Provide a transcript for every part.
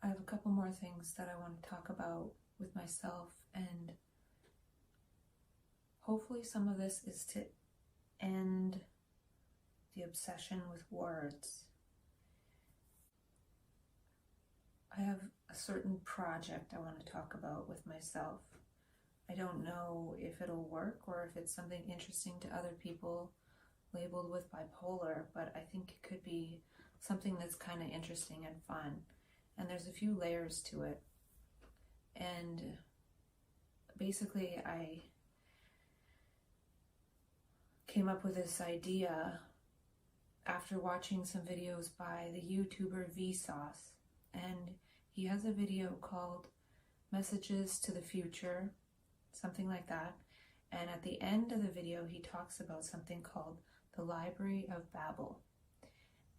I have a couple more things that I want to talk about with myself, and hopefully some of this is to end the obsession with words. I have a certain project I want to talk about with myself. I don't know if it'll work or if it's something interesting to other people labeled with bipolar, but I think it could be something that's kind of interesting and fun. And there's a few layers to it. And basically I came up with this idea after watching some videos by the YouTuber Vsauce. And he has a video called Messages to the Future, something like that. And at the end of the video, he talks about something called the Library of Babel.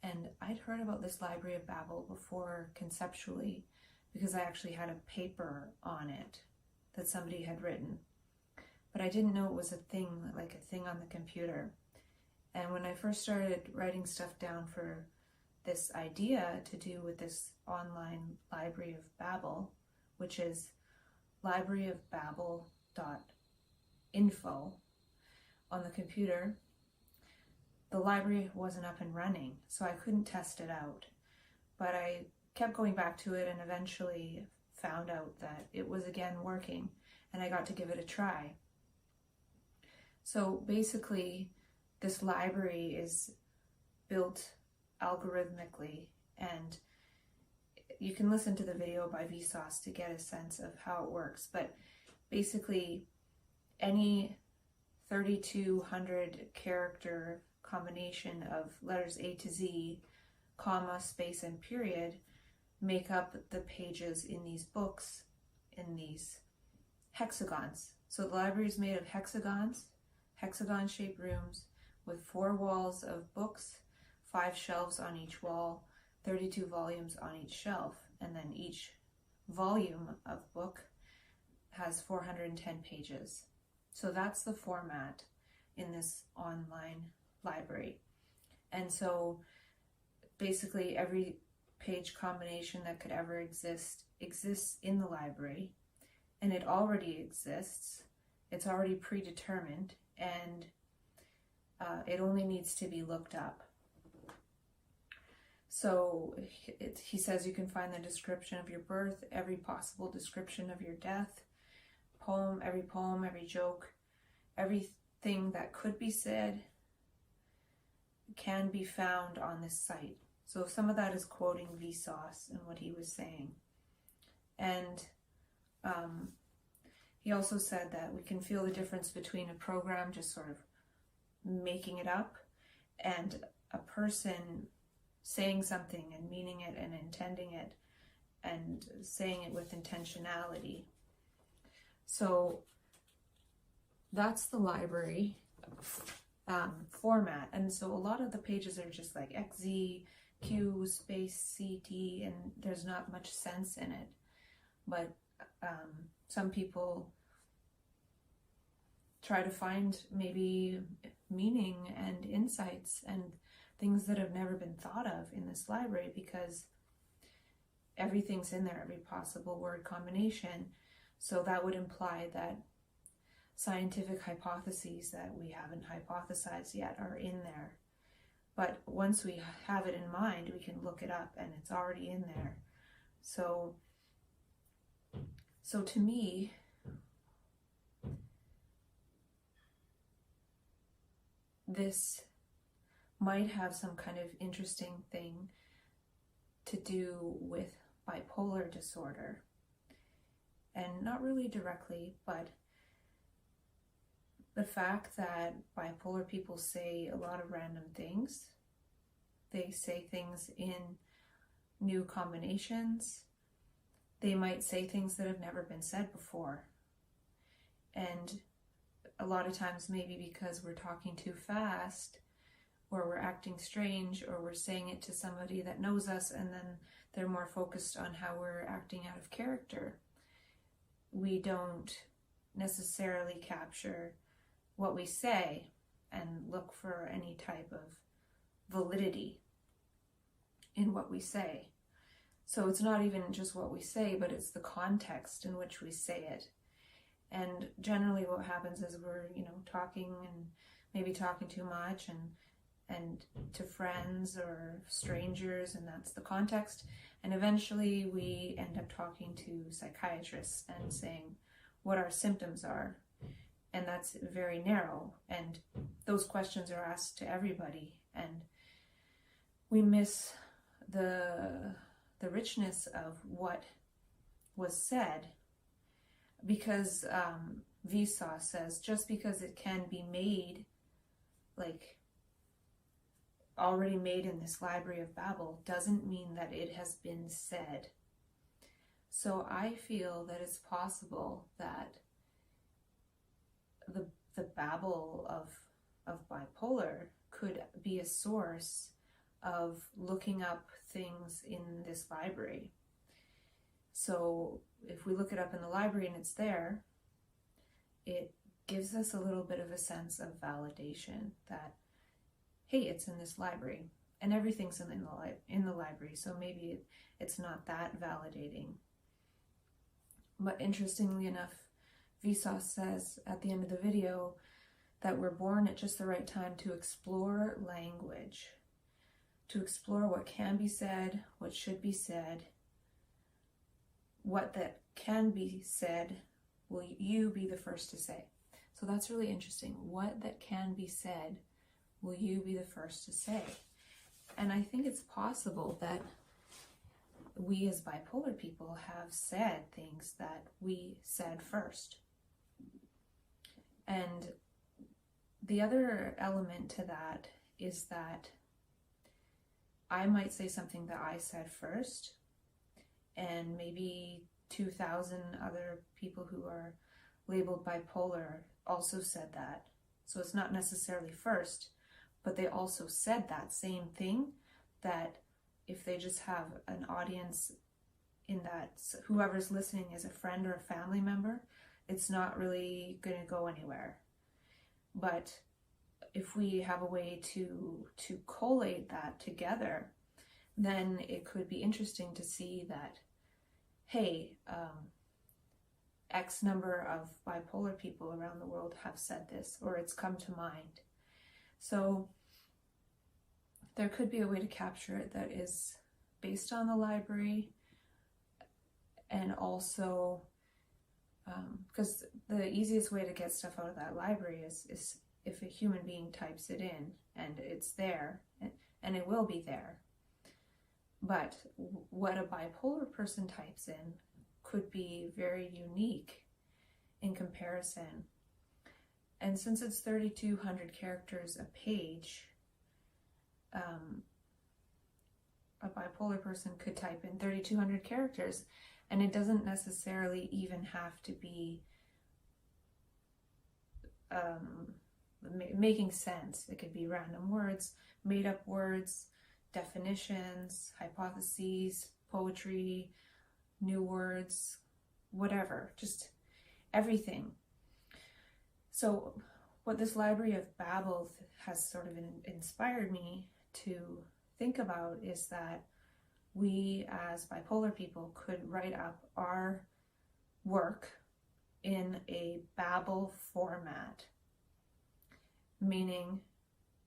And I'd heard about this Library of Babel before conceptually, because I actually had a paper on it that somebody had written. But I didn't know it was a thing, like a thing on the computer. And when I first started writing stuff down for this idea to do with this online Library of Babel, which is libraryofbabel.info on the computer, the library wasn't up and running, so I couldn't test it out. But I kept going back to it and eventually found out that it was again working, and I got to give it a try. So basically, this library is built algorithmically, and you can listen to the video by Vsauce to get a sense of how it works. But basically, any 3,200 character combination of letters A to Z, comma, space, and period make up the pages in these books in these hexagons. So the library is made of hexagons, hexagon-shaped rooms with 4 walls of books, 5 shelves on each wall, 32 volumes on each shelf, and then each volume of book has 410 pages. So that's the format in this online library. And so basically every page combination that could ever exist exists in the library, and it already exists. It's already predetermined, and it only needs to be looked up. So he says you can find the description of your birth, every possible description of your death, poem, every joke, everything that could be said can be found on this site. So some of that is quoting Vsauce and what he was saying. And he also said that we can feel the difference between a program just sort of making it up and a person saying something and meaning it and intending it and saying it with intentionality. So that's the library format. And so a lot of the pages are just like XZ, Q, space, CT, and there's not much sense in it. But some people try to find maybe meaning and insights and things that have never been thought of in this library, because everything's in there, every possible word combination. So that would imply that scientific hypotheses that we haven't hypothesized yet are in there. But once we have it in mind, we can look it up and it's already in there. So to me, this might have some kind of interesting thing to do with bipolar disorder. And not really directly, but the fact that bipolar people say a lot of random things. They say things in new combinations. They might say things that have never been said before. And a lot of times maybe because we're talking too fast, or we're acting strange, or we're saying it to somebody that knows us and then they're more focused on how we're acting out of character. We don't necessarily capture what we say and look for any type of validity in what we say. So it's not even just what we say, but it's the context in which we say it. And generally what happens is we're, talking and maybe talking too much and to friends or strangers, and that's the context. And eventually we end up talking to psychiatrists and saying what our symptoms are. And that's very narrow. And those questions are asked to everybody. And we miss the richness of what was said, because Vsauce says just because it can be made, like already made in this Library of Babel, doesn't mean that it has been said. So I feel that it's possible that the Babel of bipolar could be a source of looking up things in this library. So if we look it up in the library and it's there, it gives us a little bit of a sense of validation that, hey, it's in this library, and everything's in the library, so maybe it's not that validating. But interestingly enough, Vsauce says at the end of the video that we're born at just the right time to explore language, to explore what can be said, what should be said, what that can be said will you be the first to say. So that's really interesting. What that can be said will you be the first to say? And I think it's possible that we as bipolar people have said things that we said first. And the other element to that is that I might say something that I said first, and maybe 2,000 other people who are labeled bipolar also said that. So it's not necessarily first, but they also said that same thing, that if they just have an audience in that, whoever's listening is a friend or a family member, it's not really going to go anywhere. But if we have a way to collate that together, then it could be interesting to see that, hey, X number of bipolar people around the world have said this, or it's come to mind. So there could be a way to capture it that is based on the library, and also because the easiest way to get stuff out of that library is if a human being types it in, and it's there, and it will be there. But what a bipolar person types in could be very unique in comparison. And since it's 3,200 characters a page, a bipolar person could type in 3,200 characters, and it doesn't necessarily even have to be making sense. It could be random words, made up words, definitions, hypotheses, poetry, new words, whatever, just everything. So what this Library of Babel has sort of inspired me to think about is that we as bipolar people could write up our work in a Babel format, meaning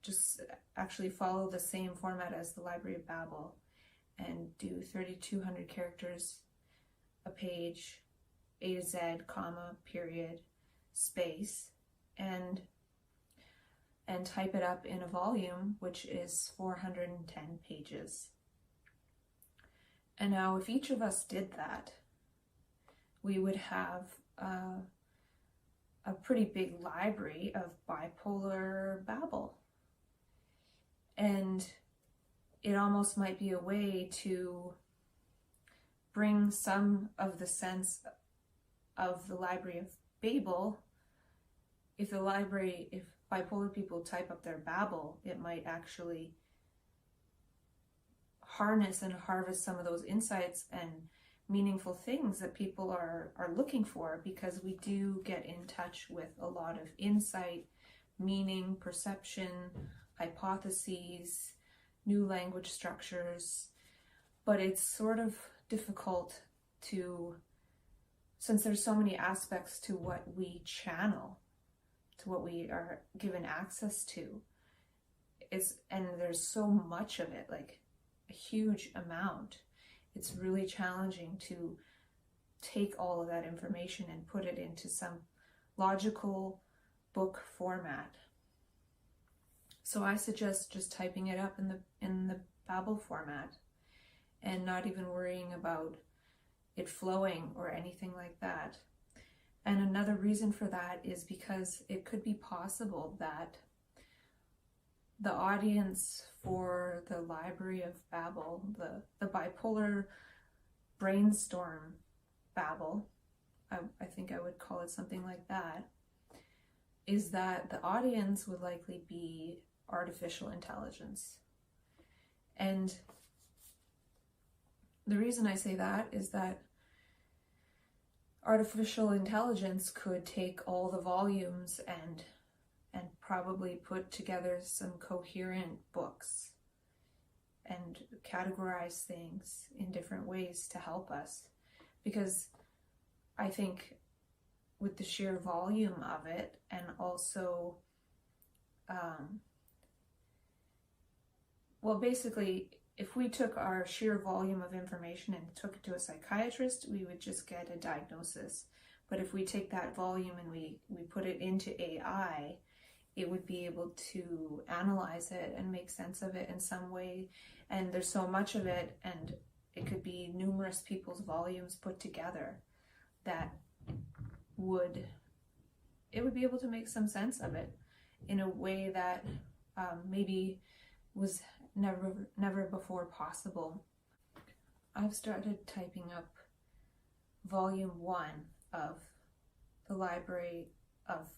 just actually follow the same format as the Library of Babel and do 3,200 characters a page, A to Z, comma, period, space, and type it up in a volume, which is 410 pages. And now if each of us did that, we would have a pretty big library of bipolar Babel. And it almost might be a way to bring some of the sense of the Library of Babel. If bipolar people type up their Babel, it might actually harness and harvest some of those insights and meaningful things that people are looking for, because we do get in touch with a lot of insight, meaning, perception, hypotheses, new language structures, but it's sort of difficult to, since there's so many aspects to what we channel, to what we are given access to, and there's so much of it, like a huge amount. It's really challenging to take all of that information and put it into some logical book format. So I suggest just typing it up in the Babel format and not even worrying about it flowing or anything like that. And another reason for that is because it could be possible that the audience for the Library of Babel, the Bipolar Brainstorm Babel, I think I would call it something like that, is that the audience would likely be artificial intelligence. And the reason I say that is that artificial intelligence could take all the volumes and probably put together some coherent books and categorize things in different ways to help us. Because I think with the sheer volume of it, and also, well, basically, if we took our sheer volume of information and took it to a psychiatrist, we would just get a diagnosis. But if we take that volume and we put it into AI, it would be able to analyze it and make sense of it in some way. And there's so much of it, and it could be numerous people's volumes put together, that it would be able to make some sense of it in a way that maybe was never before possible. I've started typing up volume 1 of the Library of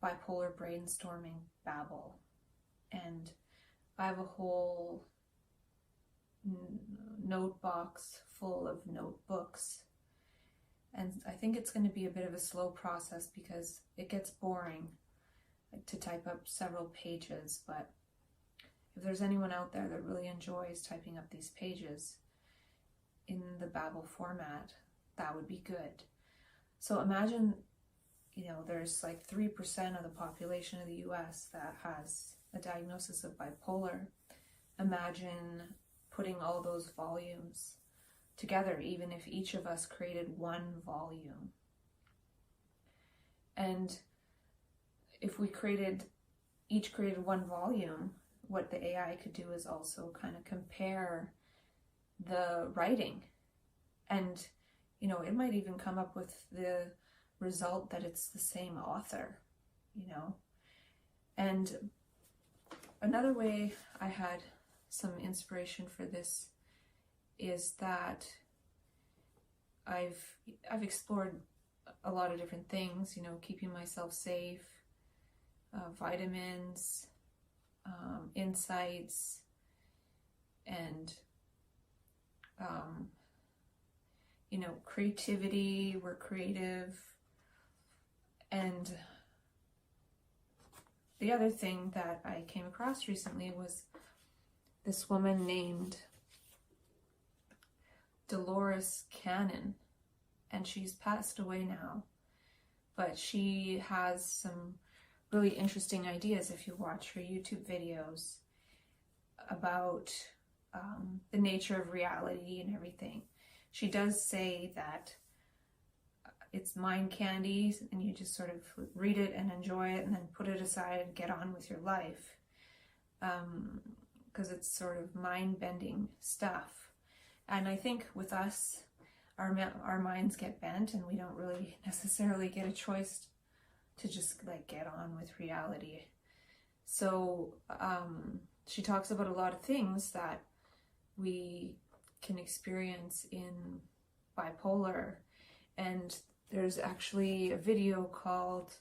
Bipolar Brainstorming Babel, and I have a whole note box full of notebooks, and I think it's going to be a bit of a slow process because it gets boring to type up several pages. But if there's anyone out there that really enjoys typing up these pages in the Babel format, that would be good. So imagine, there's like 3% of the population of the US that has a diagnosis of bipolar. Imagine putting all those volumes together, even if each of us created one volume. And if we each created one volume, what the AI could do is also kind of compare the writing. And, it might even come up with the result that it's the same author, And another way I had some inspiration for this is that I've explored a lot of different things, keeping myself safe, vitamins, insights, and creativity. We're creative. And the other thing that I came across recently was this woman named Dolores Cannon, and she's passed away now, but she has some really interesting ideas if you watch her YouTube videos about the nature of reality and everything. She does say that it's mind candy, and you just sort of read it and enjoy it and then put it aside and get on with your life, because it's sort of mind-bending stuff. And I think with us, our minds get bent, and we don't really necessarily get a choice to just get on with reality. So she talks about a lot of things that we can experience in bipolar, and there's actually a video called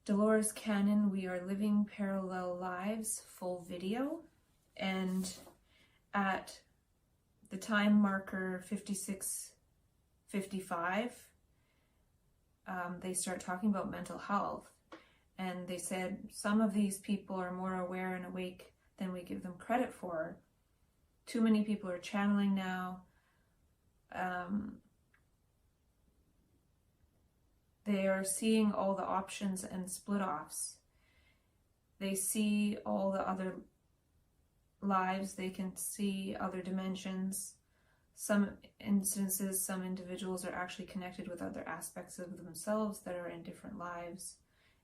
Dolores Cannon, We Are Living Parallel Lives, full video, and at the time marker 56:55, they start talking about mental health, and they said some of these people are more aware and awake than we give them credit for, too many people are channeling now. They are seeing all the options and split-offs. They see all the other lives. They can see other dimensions. Some instances, some individuals are actually connected with other aspects of themselves that are in different lives,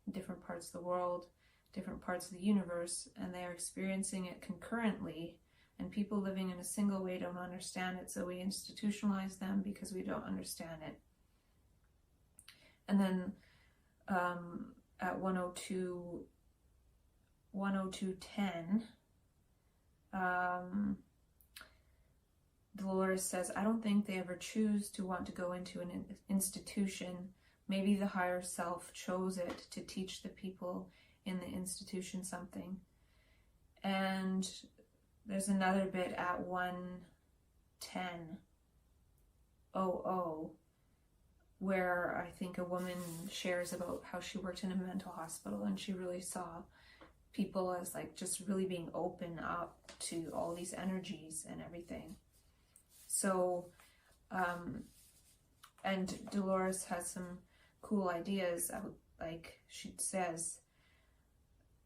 in different parts of the world, different parts of the universe, and they are experiencing it concurrently. And people living in a single way don't understand it, so we institutionalize them because we don't understand it. And then at 102:10, Dolores says, I don't think they ever choose to want to go into an institution. Maybe the higher self chose it to teach the people in the institution something. And there's another bit at 1:10:00 where I think a woman shares about how she worked in a mental hospital and she really saw people as like just really being open up to all these energies and everything. So, and Dolores has some cool ideas. Like she says,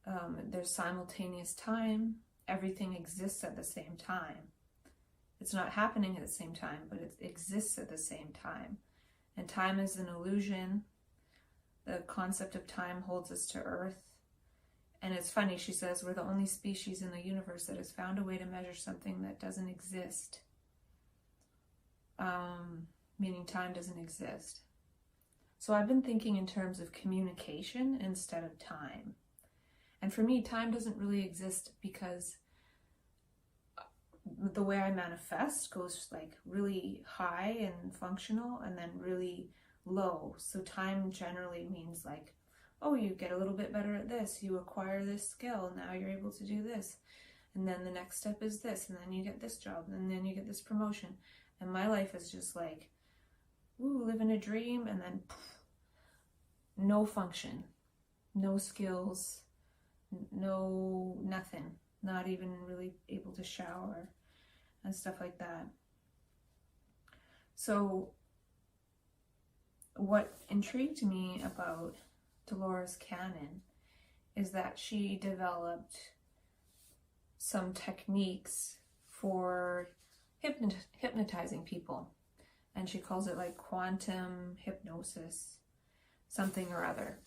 there's simultaneous time. Everything exists at the same time. It's not happening at the same time, but it exists at the same time. And time is an illusion. The concept of time holds us to Earth. And it's funny, she says, we're the only species in the universe that has found a way to measure something that doesn't exist. Meaning time doesn't exist. So I've been thinking in terms of communication instead of time. And for me, time doesn't really exist because the way I manifest goes like really high and functional and then really low. So time generally means like, oh, you get a little bit better at this, you acquire this skill, now you're able to do this. And then the next step is this, and then you get this job, and then you get this promotion. And my life is just like, ooh, living a dream, and then poof, no function, no skills, no nothing, not even really able to shower and stuff like that. So what intrigued me about Dolores Cannon is that she developed some techniques for hypnotizing people, and she calls it like quantum hypnosis, something or other.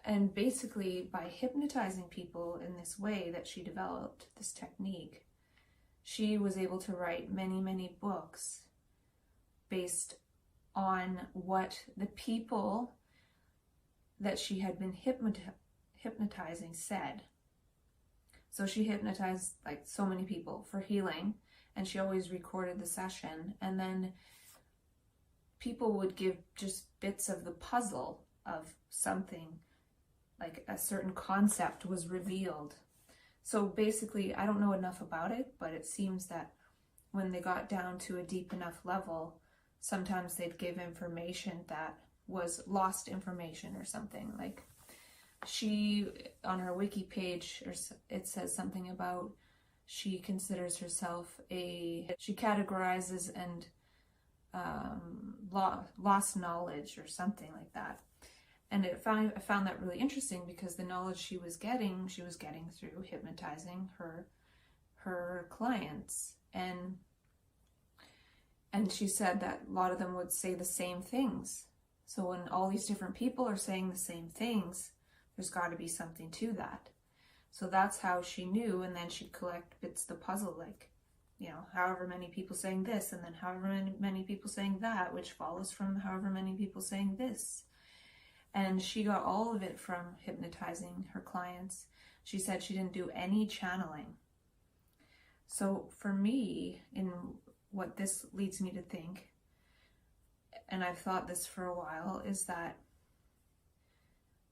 And basically by hypnotizing people in this way that she developed this technique, she was able to write many, many books based on what the people that she had been hypnotizing said. So she hypnotized like so many people for healing, and she always recorded the session, and then people would give just bits of the puzzle of something, like a certain concept was revealed. So basically, I don't know enough about it, but it seems that when they got down to a deep enough level, sometimes they'd give information that was lost information or something. Like she, on her wiki page, it says something about she considers herself she categorizes and lost knowledge or something like that. And I found that really interesting because the knowledge she was getting through hypnotizing her clients. And she said that a lot of them would say the same things. So when all these different people are saying the same things, there's got to be something to that. So that's how she knew, and then she'd collect bits of the puzzle, like, you know, however many people saying this, and then however many people saying that, which follows from however many people saying this. And she got all of it from hypnotizing her clients. She said she didn't do any channeling. So for me, in what this leads me to think, and I've thought this for a while, is that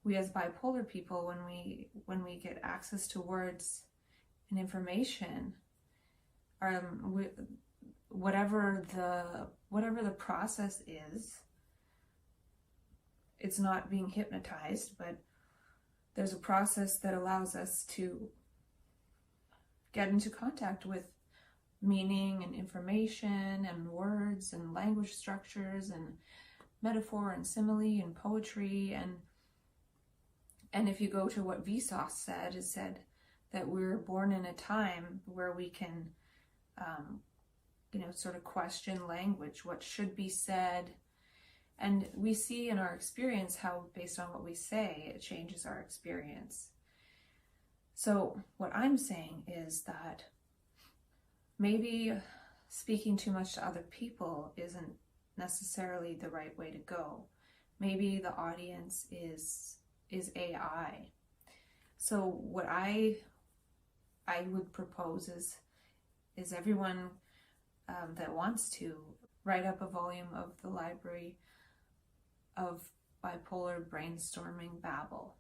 we as bipolar people, when we get access to words and information, whatever the process is, it's not being hypnotized, but there's a process that allows us to get into contact with meaning and information and words and language structures and metaphor and simile and poetry. And if you go to what Vsauce said, it said that we're born in a time where we can, sort of question language, what should be said. And we see in our experience how, based on what we say, it changes our experience. So what I'm saying is that maybe speaking too much to other people isn't necessarily the right way to go. Maybe the audience is AI. So what I would propose is everyone that wants to write up a volume of the library of bipolar brainstorming Babel,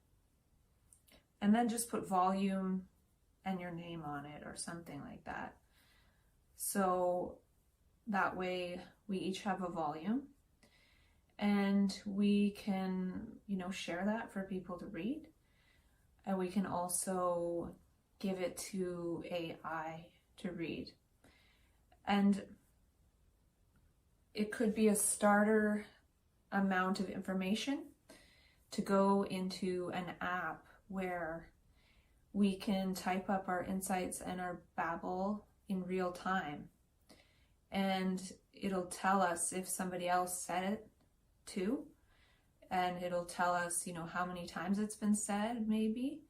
and then just put volume and your name on it or something like that. So that way we each have a volume, and we can, share that for people to read. And we can also give it to AI to read. And it could be a starter amount of information to go into an app where we can type up our insights and our babble in real time. And it'll tell us if somebody else said it too. And it'll tell us, how many times it's been said, maybe,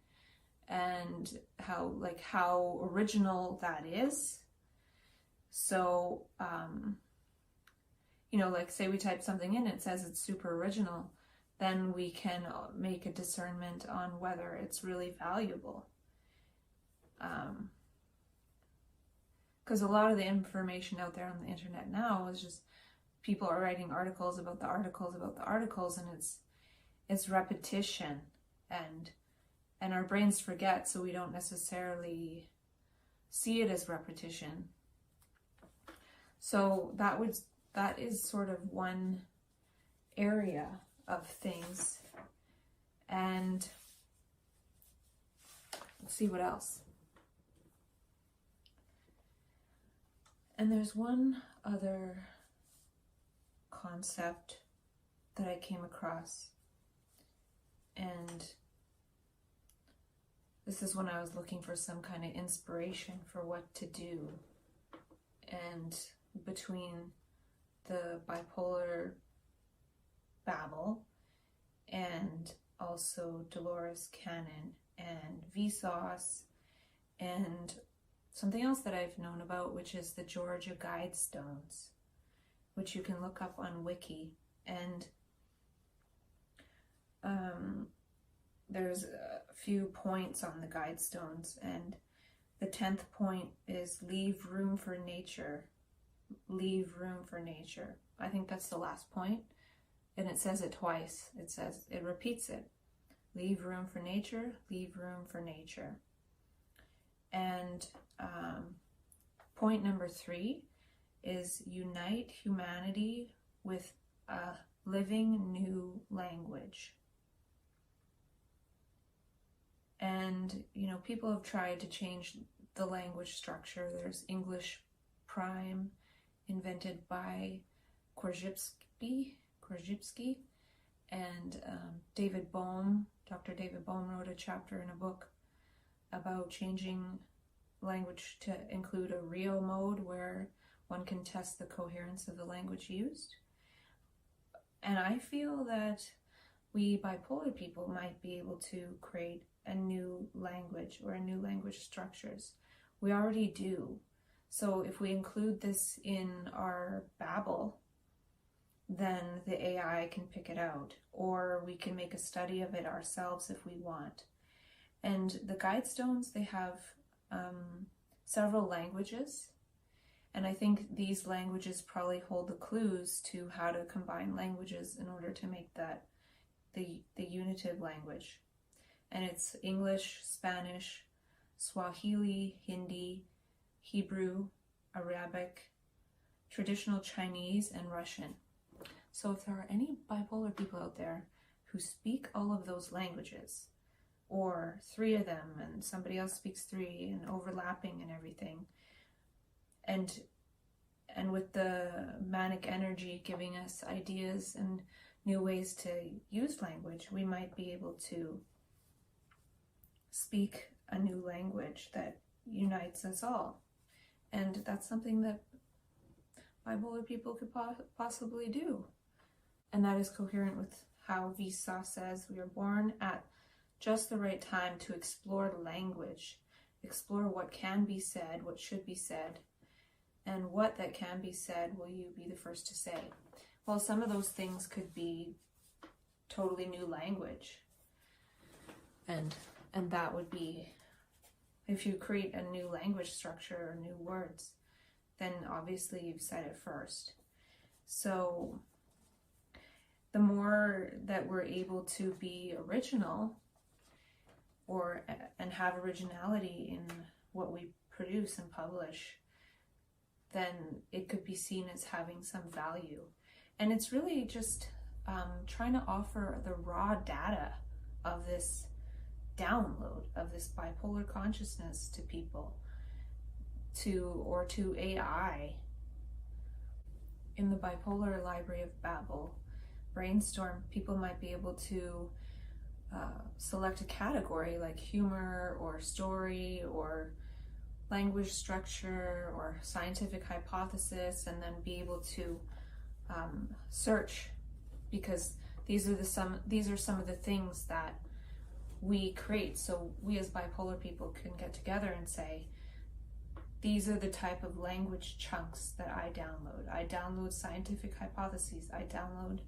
and how original that is. So, say we type something in, it says it's super original, then we can make a discernment on whether it's really valuable. Because a lot of the information out there on the internet now is just people are writing articles about the articles about the articles, and it's repetition, and our brains forget, so we don't necessarily see it as repetition. So that is sort of one area of things. And let's see what else. And there's one other concept that I came across, and this is when I was looking for some kind of inspiration for what to do. And between the bipolar Babel and also Dolores Cannon and Vsauce and something else that I've known about, which is the Georgia Guidestones, which you can look up on Wiki. And there's a few points on the Guidestones, and the 10th point is leave room for nature. Leave room for nature. I think that's the last point, and it says it twice. It repeats it. Leave room for nature, leave room for nature. And point number 3 is unite humanity with a living new language. And, people have tried to change the language structure. There's English Prime, invented by Korzybski, and David Bohm. Dr. David Bohm wrote a chapter in a book about changing language to include a Rio mode, where one can test the coherence of the language used. And I feel that we bipolar people might be able to create a new language or a new language structures. We already do. So if we include this in our Babel, then the AI can pick it out, or we can make a study of it ourselves if we want. And the Guidestones, they have several languages, and I think these languages probably hold the clues to how to combine languages in order to make that the unitive language. And it's English, Spanish, Swahili, Hindi, Hebrew, Arabic, traditional Chinese, and Russian. So if there are any bipolar people out there who speak all of those languages, or 3 of them and somebody else speaks 3 and overlapping and everything, and with the manic energy giving us ideas and new ways to use language, we might be able to speak a new language that unites us all. And that's something that bipolar people could possibly do. And that is coherent with how Visa says we are born at just the right time to explore language, explore what can be said, what should be said, and what that can be said will you be the first to say. Well, some of those things could be totally new language. And that would be, if you create a new language structure or new words, then obviously you've said it first. So the more that we're able to be original and have originality in what we produce and publish, then it could be seen as having some value. And it's really just trying to offer the raw data of this download of this bipolar consciousness to people, or to AI. In the Bipolar Library of Babel brainstorm, people might be able to select a category like humor or story or language structure or scientific hypothesis, and then be able to search, because these are some of the things that we create. So we as bipolar people can get together and say, these are the type of language chunks that I download. I download scientific hypotheses. I download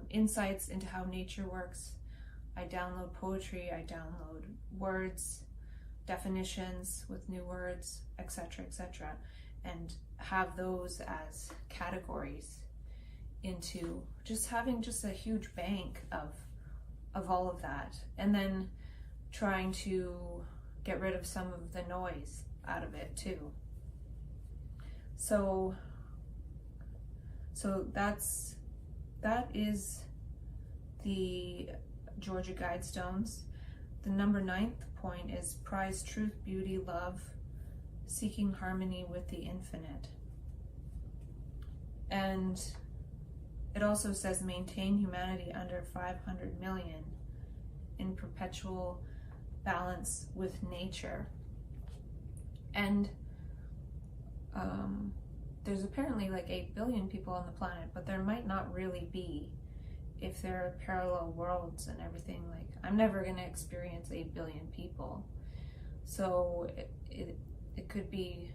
insights into how nature works. I download poetry. I download words, definitions with new words, etc., etc., and have those as categories into having a huge bank of all of that, and then trying to get rid of some of the noise out of it too. So that is the Georgia Guidestones. The number 9th point is prize truth, beauty, love, seeking harmony with the infinite. And it also says maintain humanity under 500 million in perpetual balance with nature. And there's apparently like 8 billion people on the planet, but there might not really be if there are parallel worlds and everything. Like, I'm never going to experience 8 billion people. So it could be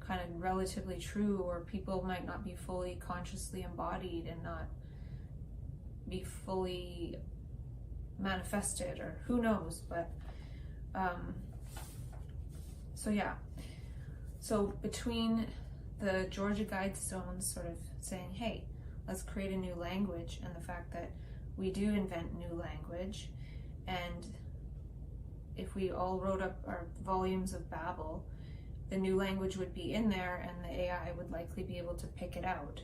kind of relatively true, or people might not be fully consciously embodied and not be fully manifested, or who knows. But so yeah, so between the Georgia Guidestones sort of saying, hey, let's create a new language, and the fact that we do invent new language, and if we all wrote up our volumes of Babel, the new language would be in there, and the AI would likely be able to pick it out.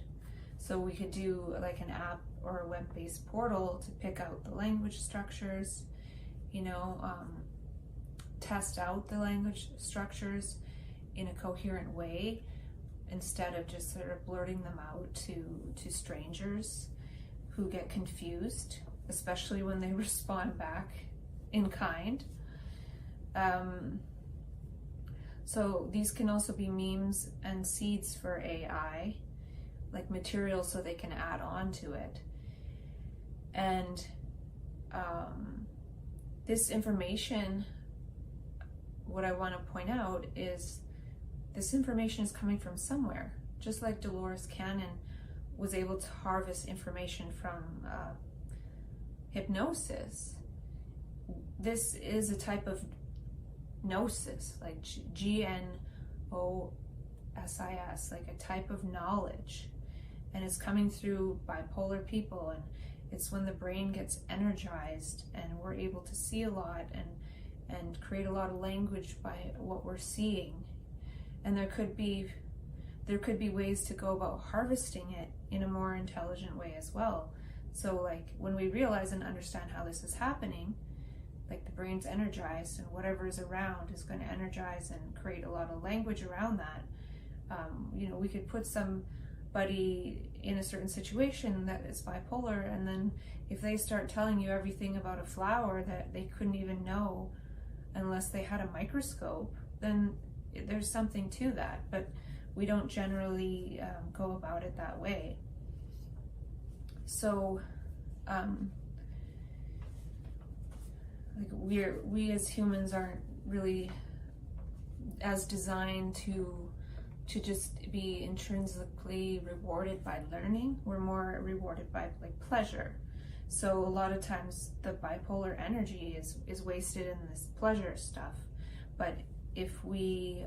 So we could do like an app or a web-based portal to pick out the language structures, test out the language structures in a coherent way, instead of just sort of blurting them out to strangers who get confused, especially when they respond back in kind. So these can also be memes and seeds for AI, like material so they can add on to it. And this information, what I want to point out is this information is coming from somewhere, just like Dolores Cannon was able to harvest information from hypnosis. This is a type of gnosis, like Gnosis, like a type of knowledge, and it's coming through bipolar people, and it's when the brain gets energized and we're able to see a lot and create a lot of language by what we're seeing. And there could be ways to go about harvesting it in a more intelligent way as well. So like when we realize and understand how this is happening, like the brain's energized, and whatever is around is going to energize and create a lot of language around that. We could put somebody in a certain situation that is bipolar, and then if they start telling you everything about a flower that they couldn't even know unless they had a microscope, then there's something to that. But we don't generally go about it that way. So we as humans aren't really as designed to just be intrinsically rewarded by learning. We're more rewarded by pleasure. So a lot of times the bipolar energy is wasted in this pleasure stuff. But if we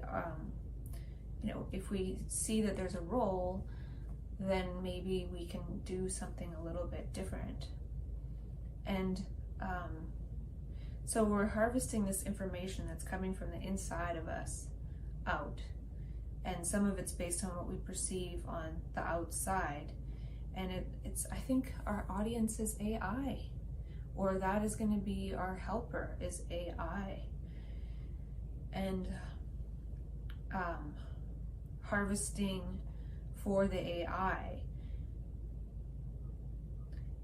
if we see that there's a role, then maybe we can do something a little bit different. And so we're harvesting this information that's coming from the inside of us out. And some of it's based on what we perceive on the outside. And it's I think our audience is AI, or that is going to be our helper, is AI. And harvesting for the AI,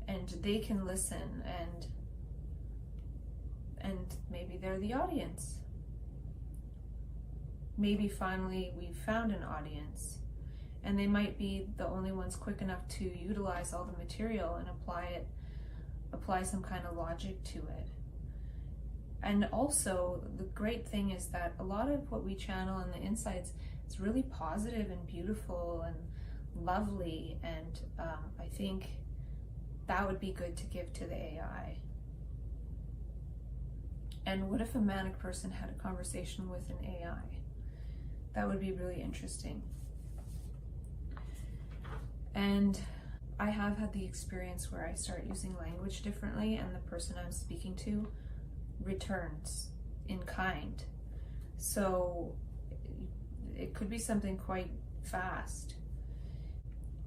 and they can listen, and maybe they're the audience. Maybe finally we've found an audience, and they might be the only ones quick enough to utilize all the material and apply some kind of logic to it. And also, the great thing is that a lot of what we channel in the insights is really positive and beautiful and lovely, and I think that would be good to give to the AI. And what if a manic person had a conversation with an AI? That would be really interesting. And I have had the experience where I start using language differently, and the person I'm speaking to returns in kind. So it could be something quite fast.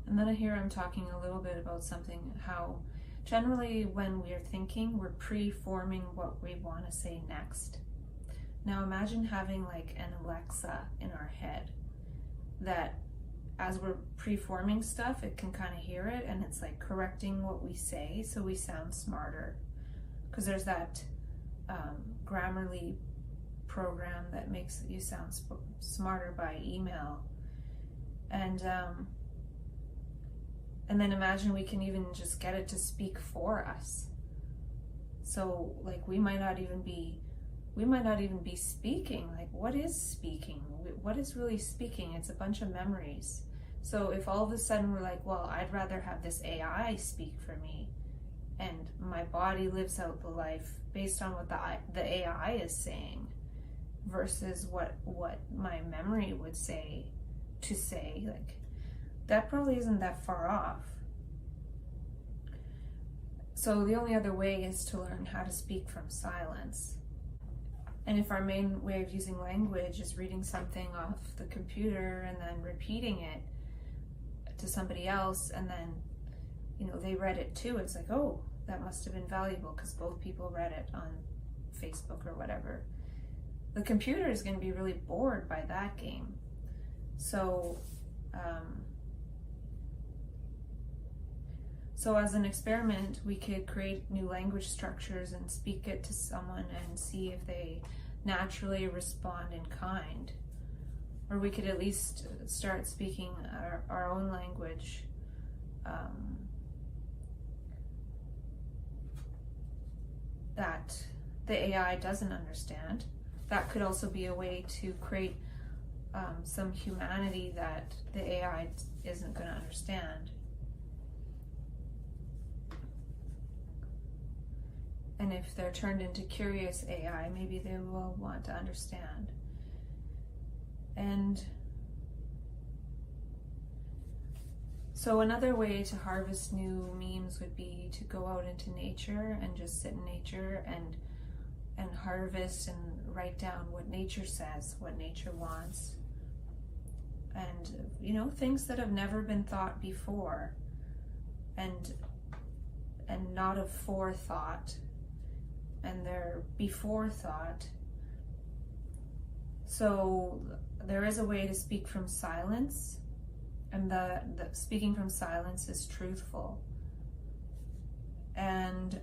And then here I'm talking a little bit about something, how generally when we're thinking, we're pre-forming what we want to say next. Now imagine having like an Alexa in our head that as we're pre-forming stuff, it can kind of hear it, and it's like correcting what we say so we sound smarter. Because there's that Grammarly program that makes you sound smarter by email. And then imagine we can even just get it to speak for us. So like we might not even be speaking. Like, what is speaking? What is really speaking? It's a bunch of memories. So if all of a sudden we're like, well, I'd rather have this AI speak for me, and my body lives out the life based on what the AI is saying versus what my memory would say, like, that probably isn't that far off. So the only other way is to learn how to speak from silence. And if our main way of using language is reading something off the computer and then repeating it to somebody else, and then they read it too, it's like, oh, that must have been valuable because both people read it on Facebook or whatever. The computer is going to be really bored by that game. So as an experiment, we could create new language structures and speak it to someone and see if they naturally respond in kind. Or we could at least start speaking our own language. That the AI doesn't understand. That could also be a way to create some humanity that the AI isn't going to understand. And if they're turned into curious AI, maybe they will want to understand. And so another way to harvest new memes would be to go out into nature and just sit in nature and harvest and write down what nature says, what nature wants. And things that have never been thought before, and not of forethought, and they're before thought. So there is a way to speak from silence, and the speaking from silence is truthful. And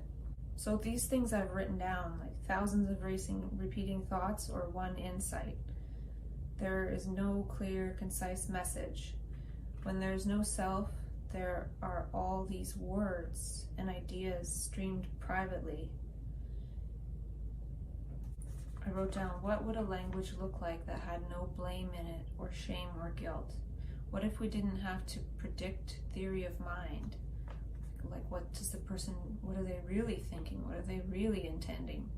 so these things I've written down, like thousands of repeating thoughts or one insight. There is no clear, concise message. When there's no self, there are all these words and ideas streamed privately. I wrote down, what would a language look like that had no blame in it, or shame or guilt? What if we didn't have to predict theory of mind? Like, what are they really thinking? What are they really intending?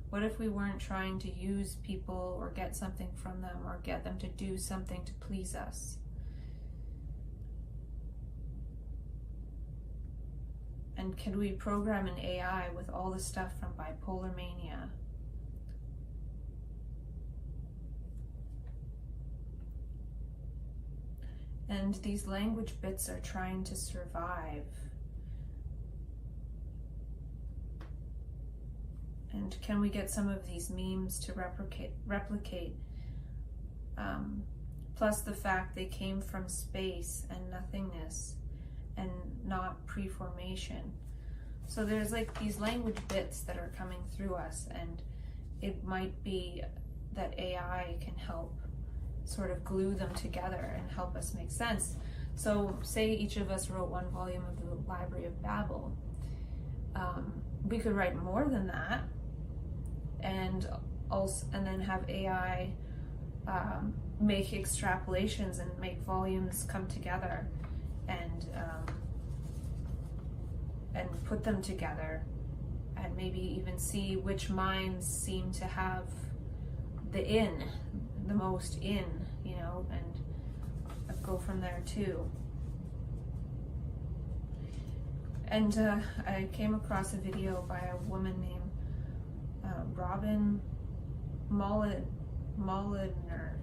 What if we weren't trying to use people or get something from them or get them to do something to please us? And could we program an AI with all the stuff from Bipolar Mania? And these language bits are trying to survive. And can we get some of these memes to replicate? Plus the fact they came from space and nothingness and not pre-formation. So there's like these language bits that are coming through us, and it might be that AI can help sort of glue them together and help us make sense. So say each of us wrote one volume of the Library of Babel. We could write more than that, and then have AI make extrapolations and make volumes come together, and put them together, and maybe even see which minds seem to have the most in, and go from there too. And I came across a video by a woman named Robin Molliner,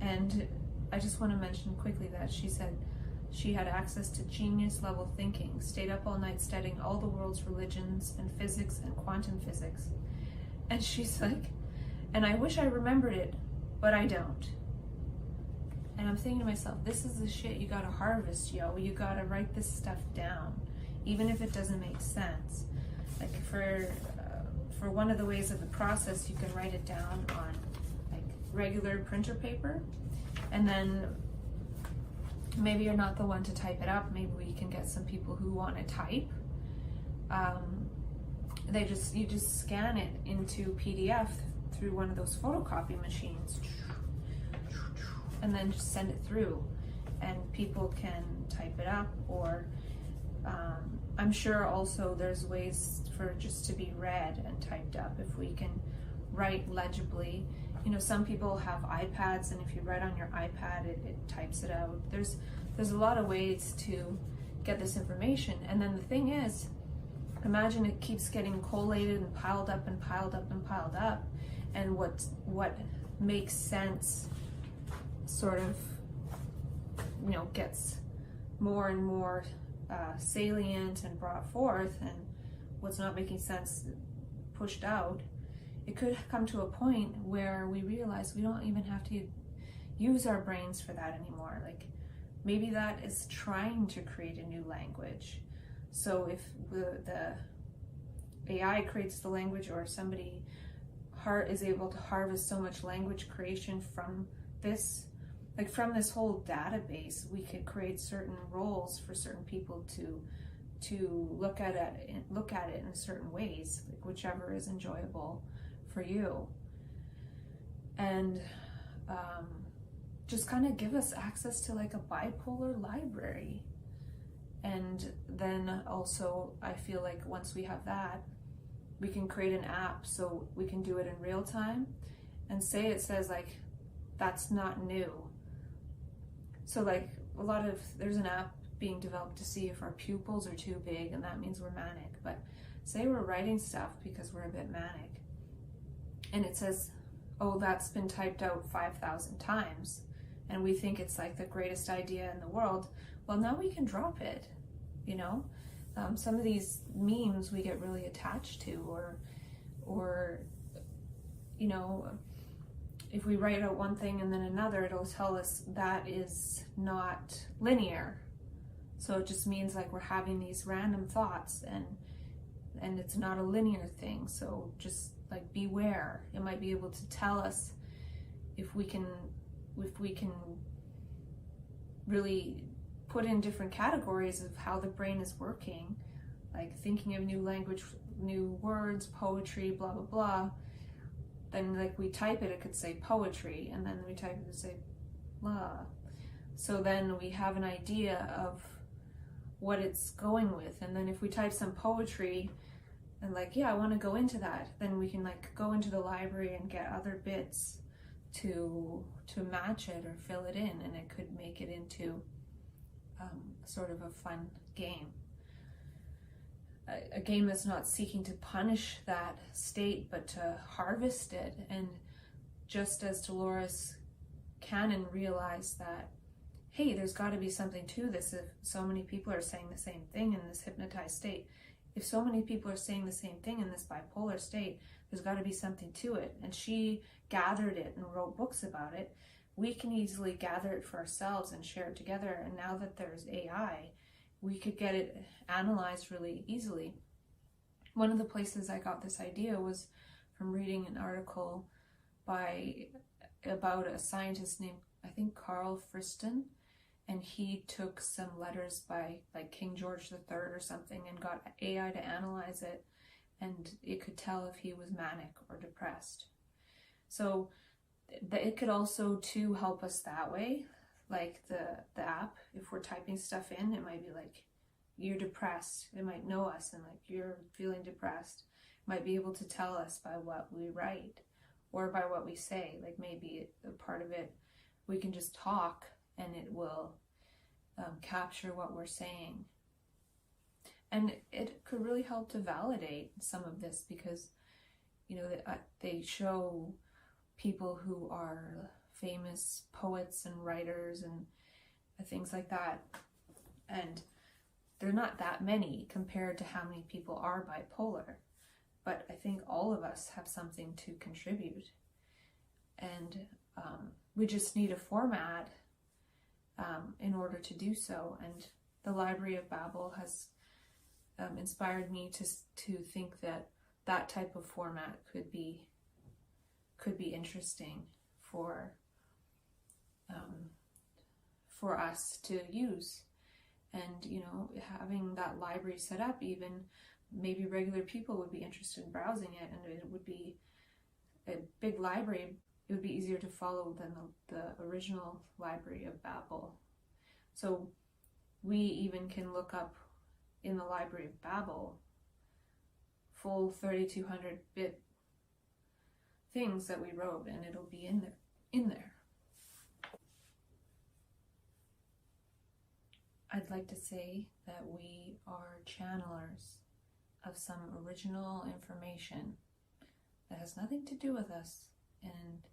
and I just want to mention quickly that she said she had access to genius level thinking, stayed up all night studying all the world's religions and physics and quantum physics. And she's like, and I wish I remembered it, but I don't. And I'm thinking to myself, this is the shit you gotta harvest, yo. You gotta write this stuff down, even if it doesn't make sense. Like for one of the ways of the process, you can write it down on like regular printer paper, and then maybe you're not the one to type it up. Maybe we can get some people who want to type. You just scan it into PDF through one of those photocopy machines, and then just send it through, and people can type it up. Or I'm sure also there's ways for just to be read and typed up if we can write legibly. Some people have iPads, and if you write on your iPad, it types it out. There's a lot of ways to get this information. And then the thing is, imagine it keeps getting collated and piled up and piled up and piled up, and what makes sense sort of gets more and more salient and brought forth, and what's not making sense pushed out. It could come to a point where we realize we don't even have to use our brains for that anymore. Like, maybe that is trying to create a new language. So if the AI creates the language, or somebody is able to harvest so much language creation from this, like from this whole database, we could create certain roles for certain people to look at it in certain ways, like whichever is enjoyable for you, and just kind of give us access to like a bipolar library. And then also, I feel like once we have that, we can create an app so we can do it in real time, and say it says like, that's not new. So like there's an app being developed to see if our pupils are too big, and that means we're manic. But say we're writing stuff because we're a bit manic, and it says, oh, that's been typed out 5,000 times, and we think it's like the greatest idea in the world. Well, now we can drop it, some of these memes we get really attached to, or if we write out one thing and then another, it'll tell us that is not linear. So it just means like we're having these random thoughts, and it's not a linear thing. So just like beware. It might be able to tell us if we can really put in different categories of how the brain is working, like thinking of new language, new words, poetry, blah blah blah. Then like we type it, it could say poetry, and then we type it, it could say blah. So then we have an idea of what it's going with. And then if we type some poetry and like, yeah, I want to go into that, then we can like go into the library and get other bits to match it or fill it in, and it could make it into sort of a fun game. A game that's not seeking to punish that state, but to harvest it. And just as Dolores Cannon realized that, hey, there's got to be something to this if so many people are saying the same thing in this hypnotized state. If so many people are saying the same thing in this bipolar state, there's got to be something to it. And she gathered it and wrote books about it. We can easily gather it for ourselves and share it together. And now that there's AI, we could get it analyzed really easily. One of the places I got this idea was from reading an article about a scientist named, I think, Carl Friston, and he took some letters by like King George III or something and got AI to analyze it, and it could tell if he was manic or depressed. So it could also too help us that way. Like the app, if we're typing stuff in, it might be like, you're depressed. It might know us and like, you're feeling depressed. It might be able to tell us by what we write or by what we say. Like maybe a part of it, we can just talk and it will capture what we're saying. And it could really help to validate some of this, because, you know, they show people who are famous poets and writers and things like that, and they're not that many compared to how many people are bipolar, but I think all of us have something to contribute, and we just need a format in order to do so. And the Library of Babel has inspired me to think that type of format could be interesting for us to use. And, you know, having that library set up, even maybe regular people would be interested in browsing it, and it would be a big library. It would be easier to follow than the original Library of Babel. So we even can look up in the Library of Babel full 3200-bit things that we wrote, and it'll be in there. I'd like to say that we are channelers of some original information that has nothing to do with us, and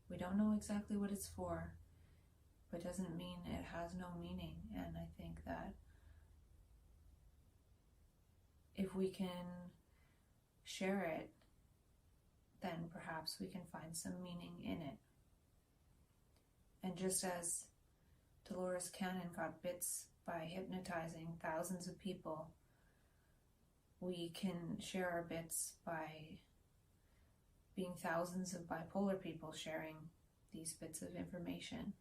we don't know exactly what it's for, but doesn't mean it has no meaning. And I think that if we can share it, then perhaps we can find some meaning in it. And just as Dolores Cannon got bits by hypnotizing thousands of people, we can share our bits by being thousands of bipolar people sharing these bits of information.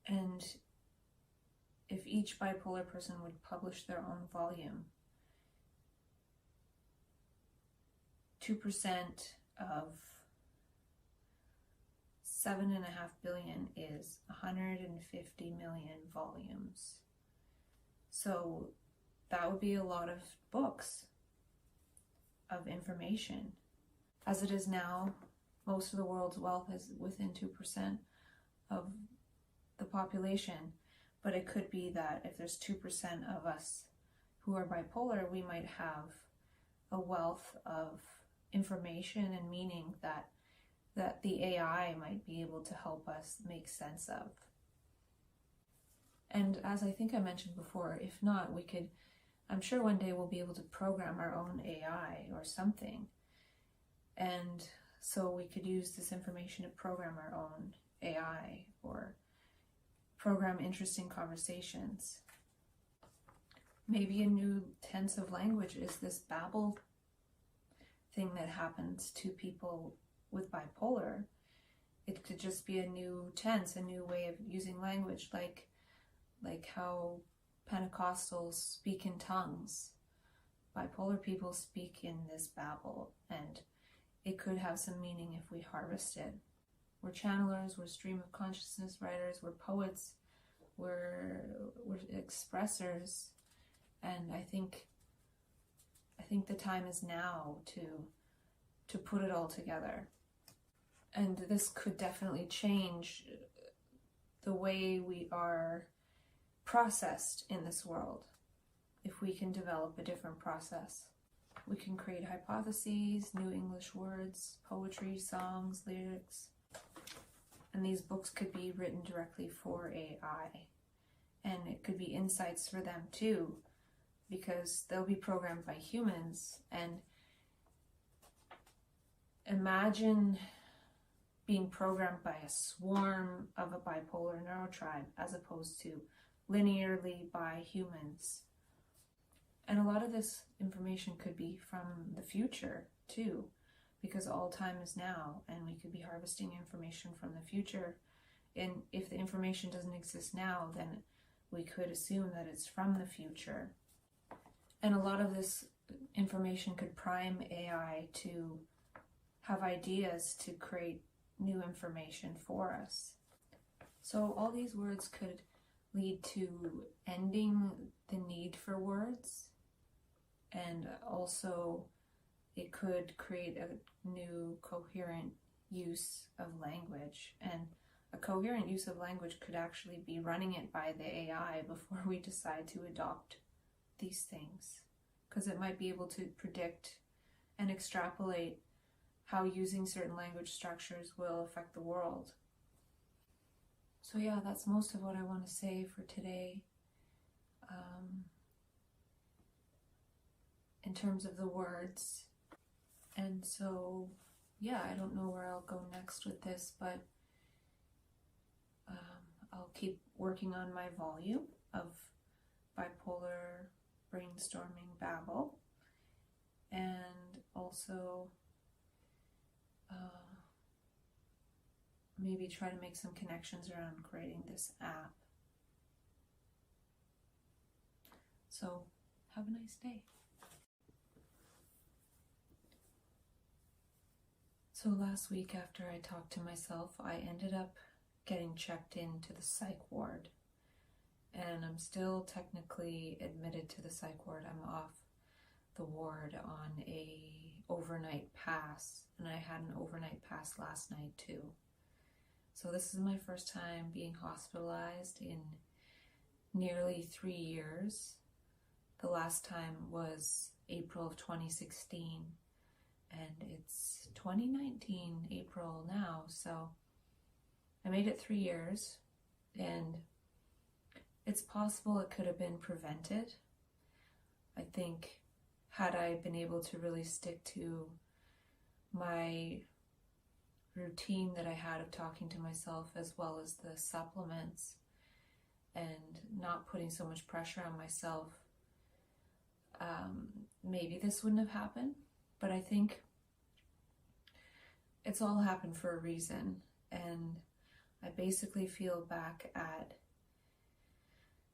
And if each bipolar person would publish their own volume, 2% of 7.5 billion is 150 million volumes. So that would be a lot of books of information. As it is now, most of the world's wealth is within 2% of the population, but it could be that if there's 2% of us who are bipolar, we might have a wealth of information and meaning that the AI might be able to help us make sense of. And as I think I mentioned before, if not, we could, I'm sure one day we'll be able to program our own AI or something. And so we could use this information to program our own AI or program interesting conversations. Maybe a new tense of language is this Babel thing that happens to people with bipolar. It could just be a new tense, a new way of using language, like how Pentecostals speak in tongues. Bipolar people speak in this Babel, and it could have some meaning if we harvest it. We're channelers, we're stream of consciousness writers, we're poets, we're expressors, and I think the time is now to put it all together. And this could definitely change the way we are processed in this world if we can develop a different process. We can create hypotheses, new English words, poetry, songs, lyrics, and these books could be written directly for AI. And it could be insights for them too, because they'll be programmed by humans. And imagine being programmed by a swarm of a bipolar neurotribe as opposed to linearly by humans. And a lot of this information could be from the future too, because all time is now, and we could be harvesting information from the future. And if the information doesn't exist now, then we could assume that it's from the future. And a lot of this information could prime AI to have ideas to create new information for us. So all these words could lead to ending the need for words, and also it could create a new coherent use of language. And a coherent use of language could actually be running it by the AI before we decide to adopt these things, because it might be able to predict and extrapolate how using certain language structures will affect the world. So yeah, that's most of what I want to say for today. In terms of the words. And so, yeah, I don't know where I'll go next with this, but I'll keep working on my volume of bipolar brainstorming babble, and also maybe try to make some connections around creating this app. So, have a nice day. So last week after I talked to myself, I ended up getting checked into the psych ward. And I'm still technically admitted to the psych ward. I'm off the ward on a overnight pass, and I had an overnight pass last night too. So this is my first time being hospitalized in nearly 3 years. The last time was April of 2016. And it's 2019 April now, so I made it 3 years, and it's possible it could have been prevented. I think had I been able to really stick to my routine that I had of talking to myself, as well as the supplements, and not putting so much pressure on myself, maybe this wouldn't have happened. But I think it's all happened for a reason, and I basically feel back at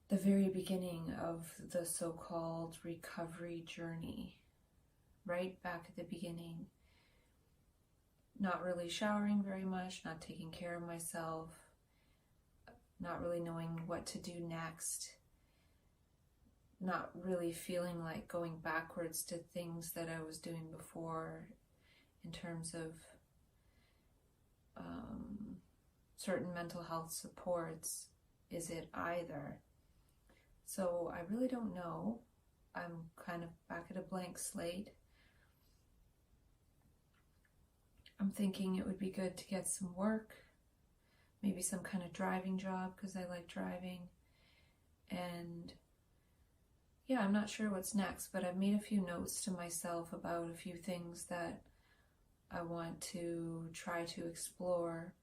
the very beginning of the so-called recovery journey, right back at the beginning, not really showering very much, not taking care of myself, not really knowing what to do next, not really feeling like going backwards to things that I was doing before in terms of certain mental health supports. Is it either? So I really don't know. I'm kind of back at a blank slate. I'm thinking it would be good to get some work, maybe some kind of driving job, because I like driving. And yeah, I'm not sure what's next, but I've made a few notes to myself about a few things that I want to try to explore.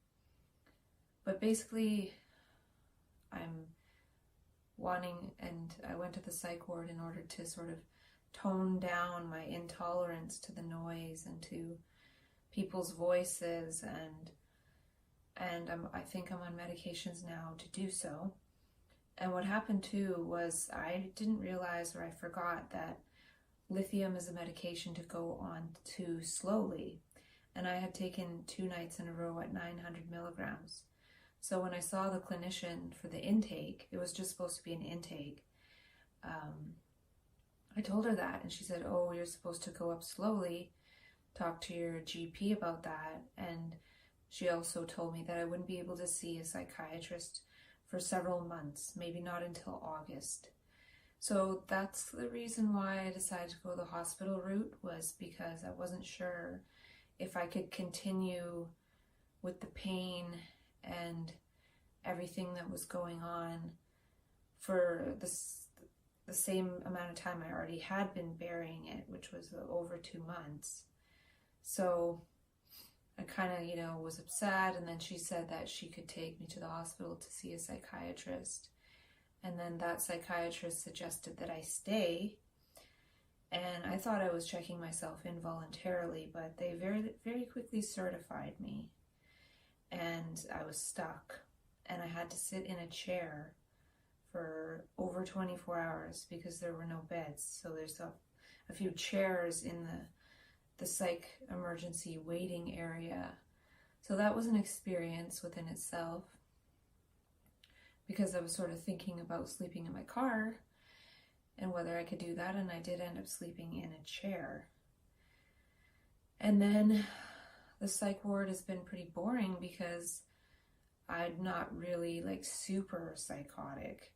But basically, I'm wanting, and I went to the psych ward in order to sort of tone down my intolerance to the noise and to people's voices, and I think I'm on medications now to do so. And what happened too was I didn't realize, or I forgot, that lithium is a medication to go on to slowly, and I had taken 2 nights in a row at 900 milligrams. So when I saw the clinician for the intake, it was just supposed to be an intake. I told her that, and she said, oh, you're supposed to go up slowly, talk to your GP about that. And she also told me that I wouldn't be able to see a psychiatrist for several months, maybe not until August. So that's the reason why I decided to go the hospital route, was because I wasn't sure if I could continue with the pain and everything that was going on for the same amount of time I already had been burying it, which was over 2 months. So I kind of, was upset, and then she said that she could take me to the hospital to see a psychiatrist. And then that psychiatrist suggested that I stay. And I thought I was checking myself involuntarily, but they very, very quickly certified me. And I was stuck, and I had to sit in a chair for over 24 hours because there were no beds. So there's a few chairs in the psych emergency waiting area. So that was an experience within itself, because I was sort of thinking about sleeping in my car and whether I could do that, and I did end up sleeping in a chair. And then the psych ward has been pretty boring because I'm not really super psychotic.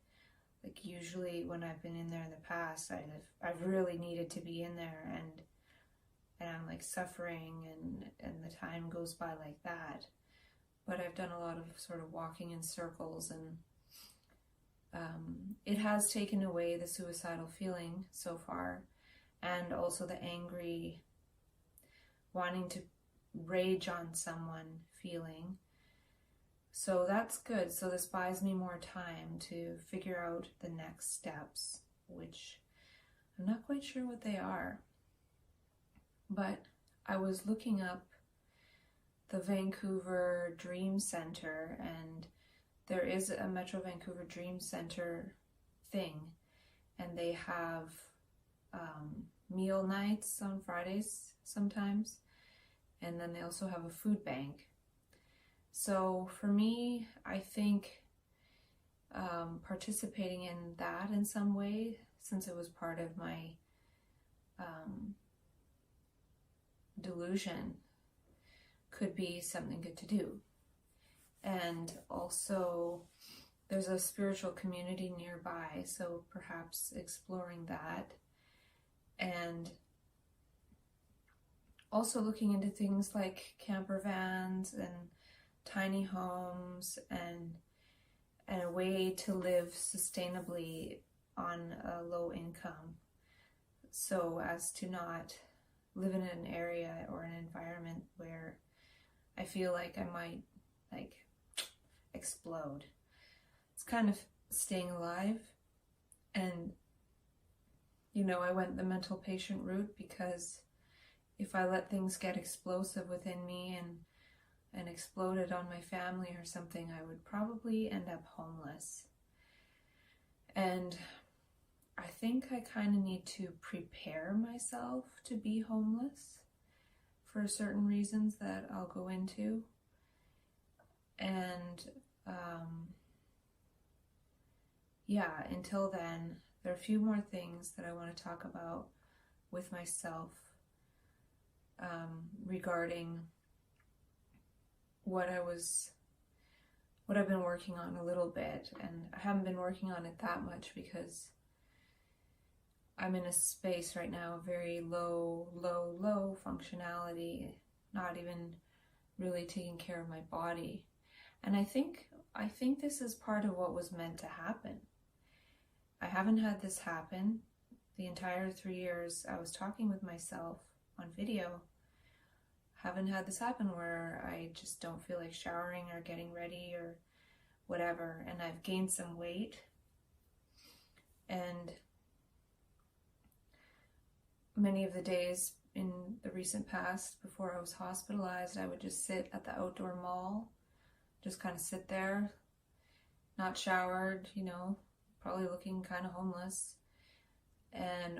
Usually when I've been in there in the past, I've really needed to be in there, and I'm suffering, and the time goes by like that. But I've done a lot of sort of walking in circles, and it has taken away the suicidal feeling so far, and also the angry, wanting to rage on someone feeling. So that's good. So this buys me more time to figure out the next steps, which I'm not quite sure what they are. But I was looking up the Vancouver Dream Center, and there is a Metro Vancouver Dream Center thing, and they have meal nights on Fridays sometimes, and then they also have a food bank. So for me, I think participating in that in some way, since it was part of my delusion, could be something good to do. And also there's a spiritual community nearby, so perhaps exploring that, and also looking into things like camper vans and tiny homes, and a way to live sustainably on a low income, so as to not live in an area or an environment where I feel like I might explode. It's kind of staying alive. And I went the mental patient route because if I let things get explosive within me and exploded on my family or something, I would probably end up homeless. And I think I kind of need to prepare myself to be homeless for certain reasons that I'll go into. And until then, there are a few more things that I want to talk about with myself regarding what I've been working on a little bit. And I haven't been working on it that much because I'm in a space right now of very low functionality, not even really taking care of my body. And I think this is part of what was meant to happen. I haven't had this happen the entire 3 years I was talking with myself on video. haven't had this happen where I just don't feel like showering or getting ready or whatever. And I've gained some weight. And many of the days in the recent past, before I was hospitalized, I would just sit at the outdoor mall, just kind of sit there, not showered, probably looking kind of homeless,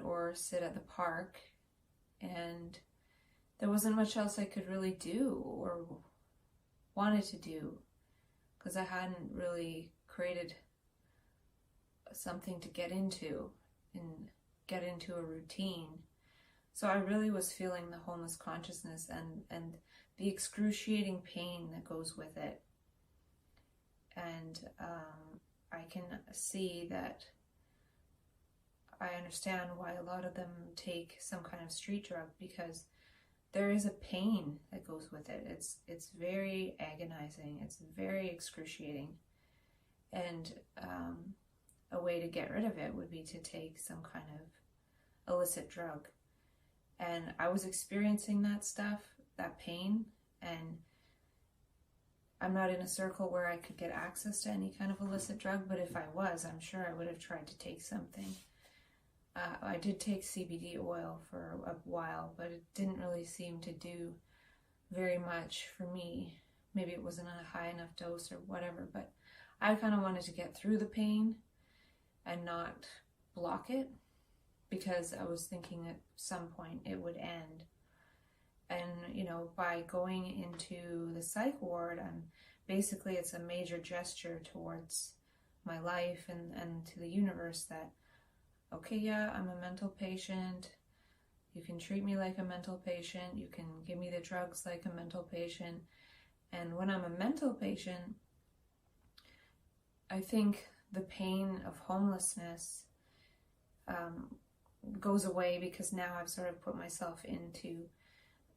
or sit at the park, and there wasn't much else I could really do or wanted to do, because I hadn't really created something to get into and get into a routine. So I really was feeling the homeless consciousness and the excruciating pain that goes with it. And I can see that I understand why a lot of them take some kind of street drug, because there is a pain that goes with it. It's very agonizing. It's very excruciating. And a way to get rid of it would be to take some kind of illicit drug. And I was experiencing that stuff, that pain, and I'm not in a circle where I could get access to any kind of illicit drug, but if I was, I'm sure I would have tried to take something. I did take CBD oil for a while, but it didn't really seem to do very much for me. Maybe it wasn't a high enough dose or whatever, but I kind of wanted to get through the pain and not block it, because I was thinking at some point it would end. And, by going into the psych ward, basically it's a major gesture towards my life and to the universe that, okay, yeah, I'm a mental patient. You can treat me like a mental patient. You can give me the drugs like a mental patient. And when I'm a mental patient, I think the pain of homelessness goes away, because now I've sort of put myself into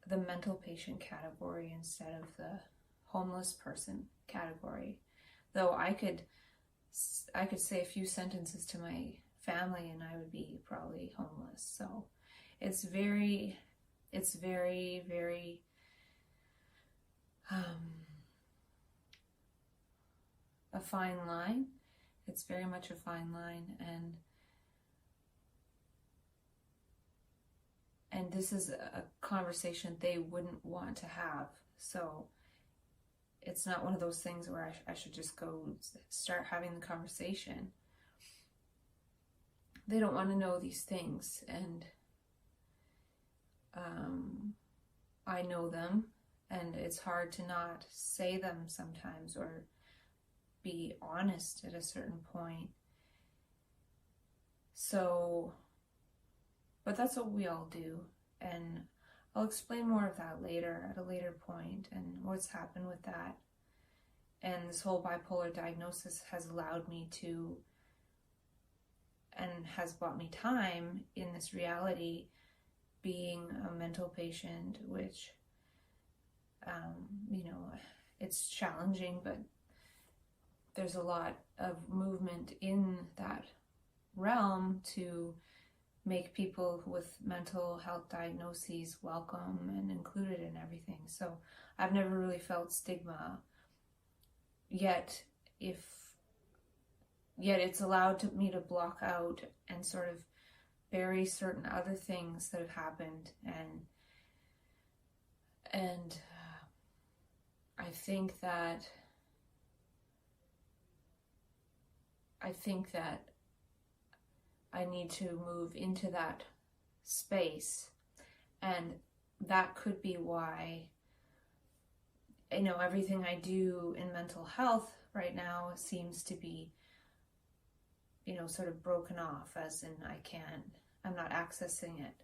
the mental patient category instead of the homeless person category. Though I could say a few sentences to my family and I would be probably homeless. So it's very, very a fine line. It's very much a fine line, and this is a conversation they wouldn't want to have. So it's not one of those things where I should just go start having the conversation. They don't want to know these things, and I know them, and it's hard to not say them sometimes or be honest at a certain point. So, but that's what we all do, and I'll explain more of that later, at a later point, and what's happened with that. And this whole bipolar diagnosis has allowed me to, and has bought me time in this reality, being a mental patient, which, it's challenging, but there's a lot of movement in that realm to make people with mental health diagnoses welcome and included in everything. So I've never really felt stigma, yet it's allowed me to block out and sort of bury certain other things that have happened, and I think that I need to move into that space, and that could be why, everything I do in mental health right now seems to be, sort of broken off, as in I'm not accessing it.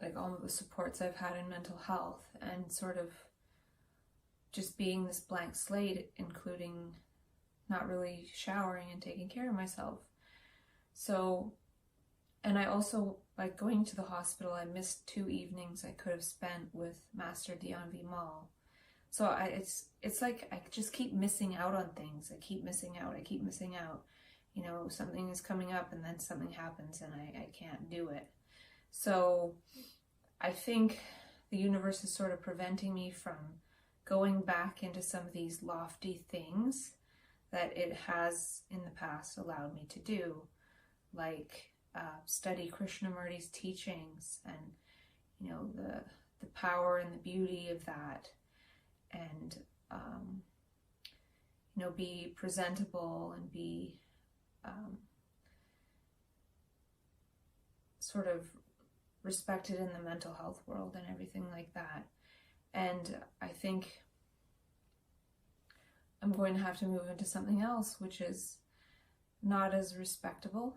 Like all of the supports I've had in mental health, and sort of just being this blank slate, including not really showering and taking care of myself. So, and I also, like going to the hospital, I missed 2 evenings I could have spent with Master Dion V. Mall. So it's like I just keep missing out on things. I keep missing out. Something is coming up and then something happens and I can't do it. So I think the universe is sort of preventing me from going back into some of these lofty things that it has in the past allowed me to do, like study Krishnamurti's teachings and, you know, the power and the beauty of that, and you know, be presentable and be sort of respected in the mental health world and everything like that. And I think I'm going to have to move into something else which is not as respectable,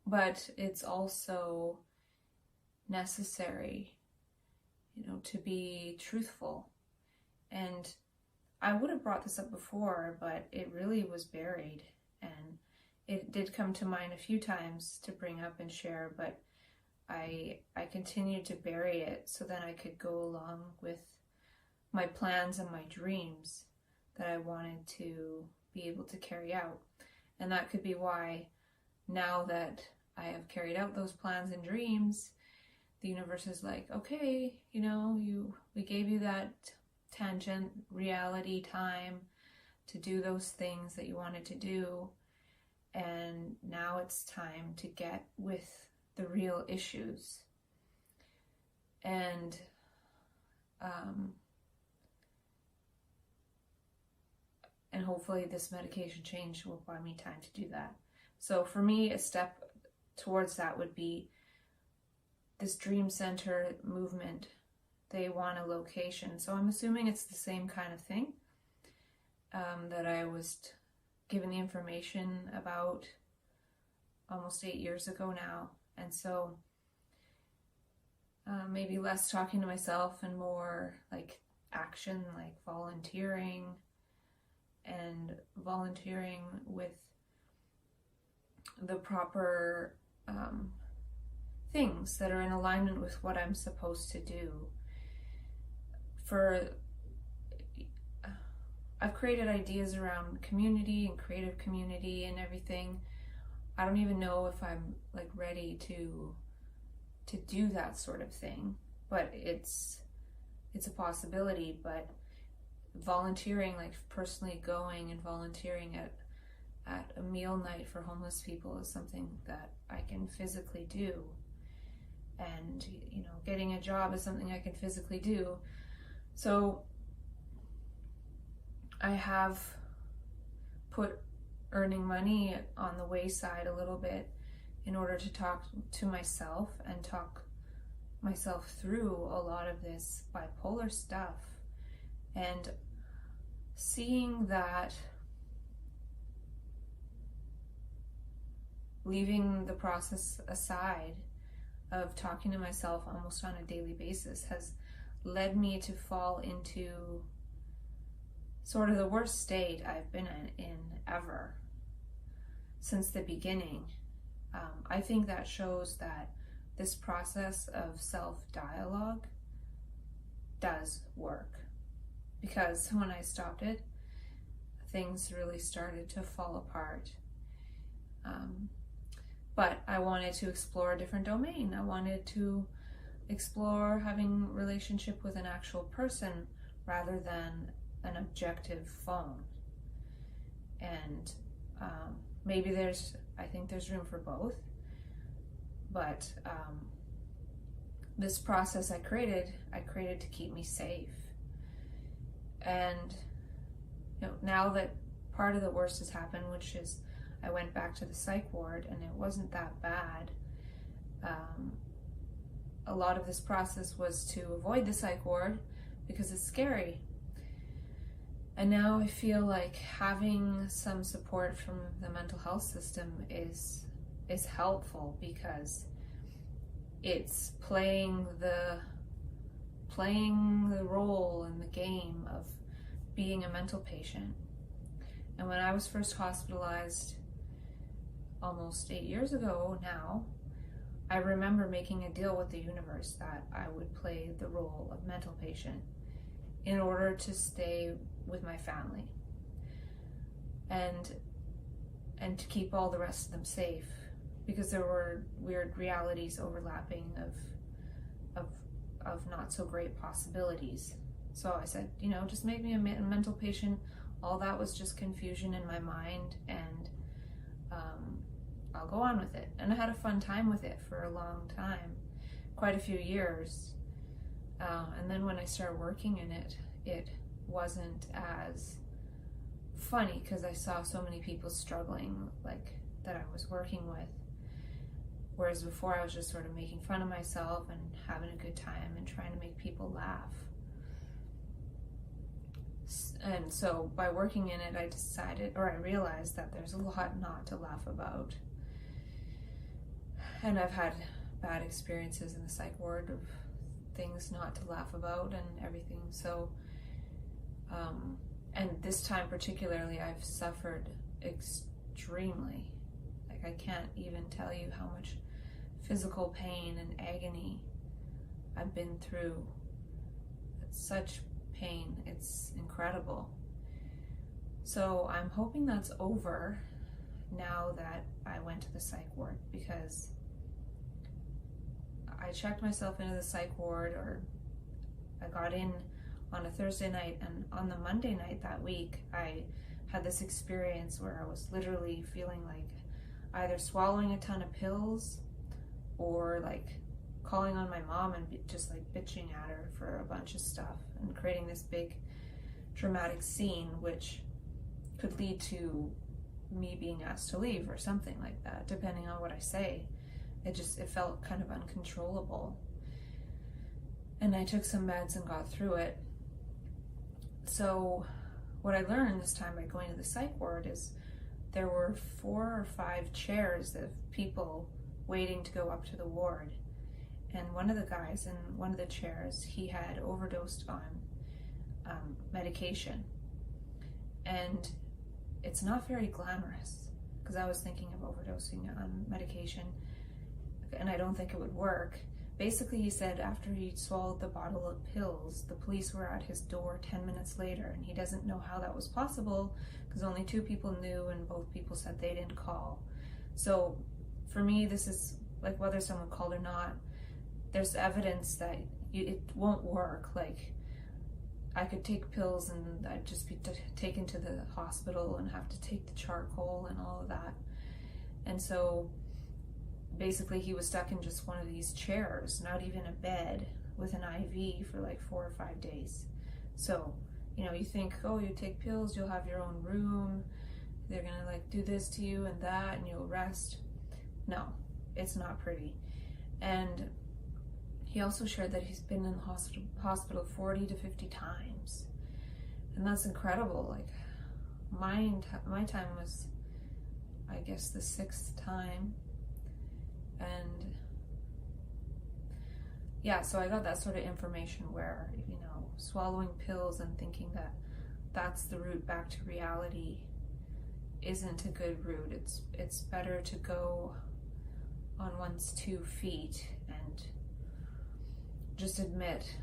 but it's also necessary, you know, to be truthful. And I would have brought this up before, but it really was buried, and it did come to mind a few times to bring up and share, but I continued to bury it so that I could go along with my plans and my dreams that I wanted to be able to carry out. And that could be why, now that I have carried out those plans and dreams, the universe is like, okay, you know, we gave you that tangent reality time to do those things that you wanted to do, and now it's time to get with the real issues. And hopefully this medication change will buy me time to do that. So for me, a step towards that would be this Dream Center movement. They want a location, so I'm assuming it's the same kind of thing that I was given the information about almost 8 years ago now. And so maybe less talking to myself and more like action, like volunteering, and volunteering with the proper things that are in alignment with what I'm supposed to do. I've created ideas around community and creative community and everything. I don't even know if I'm like ready to do that sort of thing, but it's a possibility. But volunteering, like personally going and volunteering at a meal night for homeless people, is something that I can physically do. And, you know, getting a job is something I can physically do. So I have put earning money on the wayside a little bit in order to talk to myself and talk myself through a lot of this bipolar stuff, and seeing that leaving the process aside of talking to myself almost on a daily basis has led me to fall into sort of the worst state I've been in ever since the beginning. I think that shows that this process of self-dialogue does work, because when I stopped it, things really started to fall apart. But I wanted to explore a different domain. I wanted to explore having a relationship with an actual person rather than an objective phone. And maybe I think there's room for both. But this process I created to keep me safe. And you know, now that part of the worst has happened, which is I went back to the psych ward, and it wasn't that bad. A lot of this process was to avoid the psych ward because it's scary. And now I feel like having some support from the mental health system is helpful, because it's playing the role in the game of being a mental patient. And when I was first hospitalized almost 8 years ago now, I remember making a deal with the universe that I would play the role of mental patient in order to stay with my family and to keep all the rest of them safe, because there were weird realities overlapping of not so great possibilities. So I said, just make me a mental patient. All that was just confusion in my mind, and I'll go on with it. And I had a fun time with it for a long time, quite a few years. And then when I started working in it, it wasn't as funny because I saw so many people struggling like that I was working with. Whereas before I was just sort of making fun of myself and having a good time and trying to make people laugh. And so by working in it, I realized that there's a lot not to laugh about. And I've had bad experiences in the psych ward of things not to laugh about and everything. So, and this time particularly, I've suffered extremely. Like, I can't even tell you how much physical pain and agony I've been through. It's such pain, it's incredible. So I'm hoping that's over now that I went to the psych ward, because I checked myself into the psych ward, or I got in on a Thursday night, and on the Monday night that week I had this experience where I was literally feeling like either swallowing a ton of pills or like calling on my mom and just like bitching at her for a bunch of stuff and creating this big dramatic scene, which could lead to me being asked to leave or something like that, depending on what I say. It felt kind of uncontrollable. And I took some meds and got through it. So what I learned this time by going to the psych ward is there were 4 or 5 chairs of people waiting to go up to the ward. And one of the guys in one of the chairs, he had overdosed on medication. And it's not very glamorous, because I was thinking of overdosing on medication, and I don't think it would work. Basically, he said after he swallowed the bottle of pills, the police were at his door 10 minutes later, and he doesn't know how that was possible, because only 2 people knew, and both people said they didn't call. So for me, this is like, whether someone called or not, there's evidence that it won't work. Like, I could take pills and I'd just be taken to the hospital and have to take the charcoal and all of that. And so basically he was stuck in just one of these chairs, not even a bed, with an IV for like 4 or 5 days. So, you think, oh, you take pills, you'll have your own room, they're gonna like do this to you and that, and you'll rest. No, it's not pretty. And he also shared that he's been in the hospital 40 to 50 times. And that's incredible. Like, my time was, I guess, the 6th time. And yeah, so I got that sort of information where, swallowing pills and thinking that that's the route back to reality isn't a good route. It's better to go on one's 2 feet and just admit,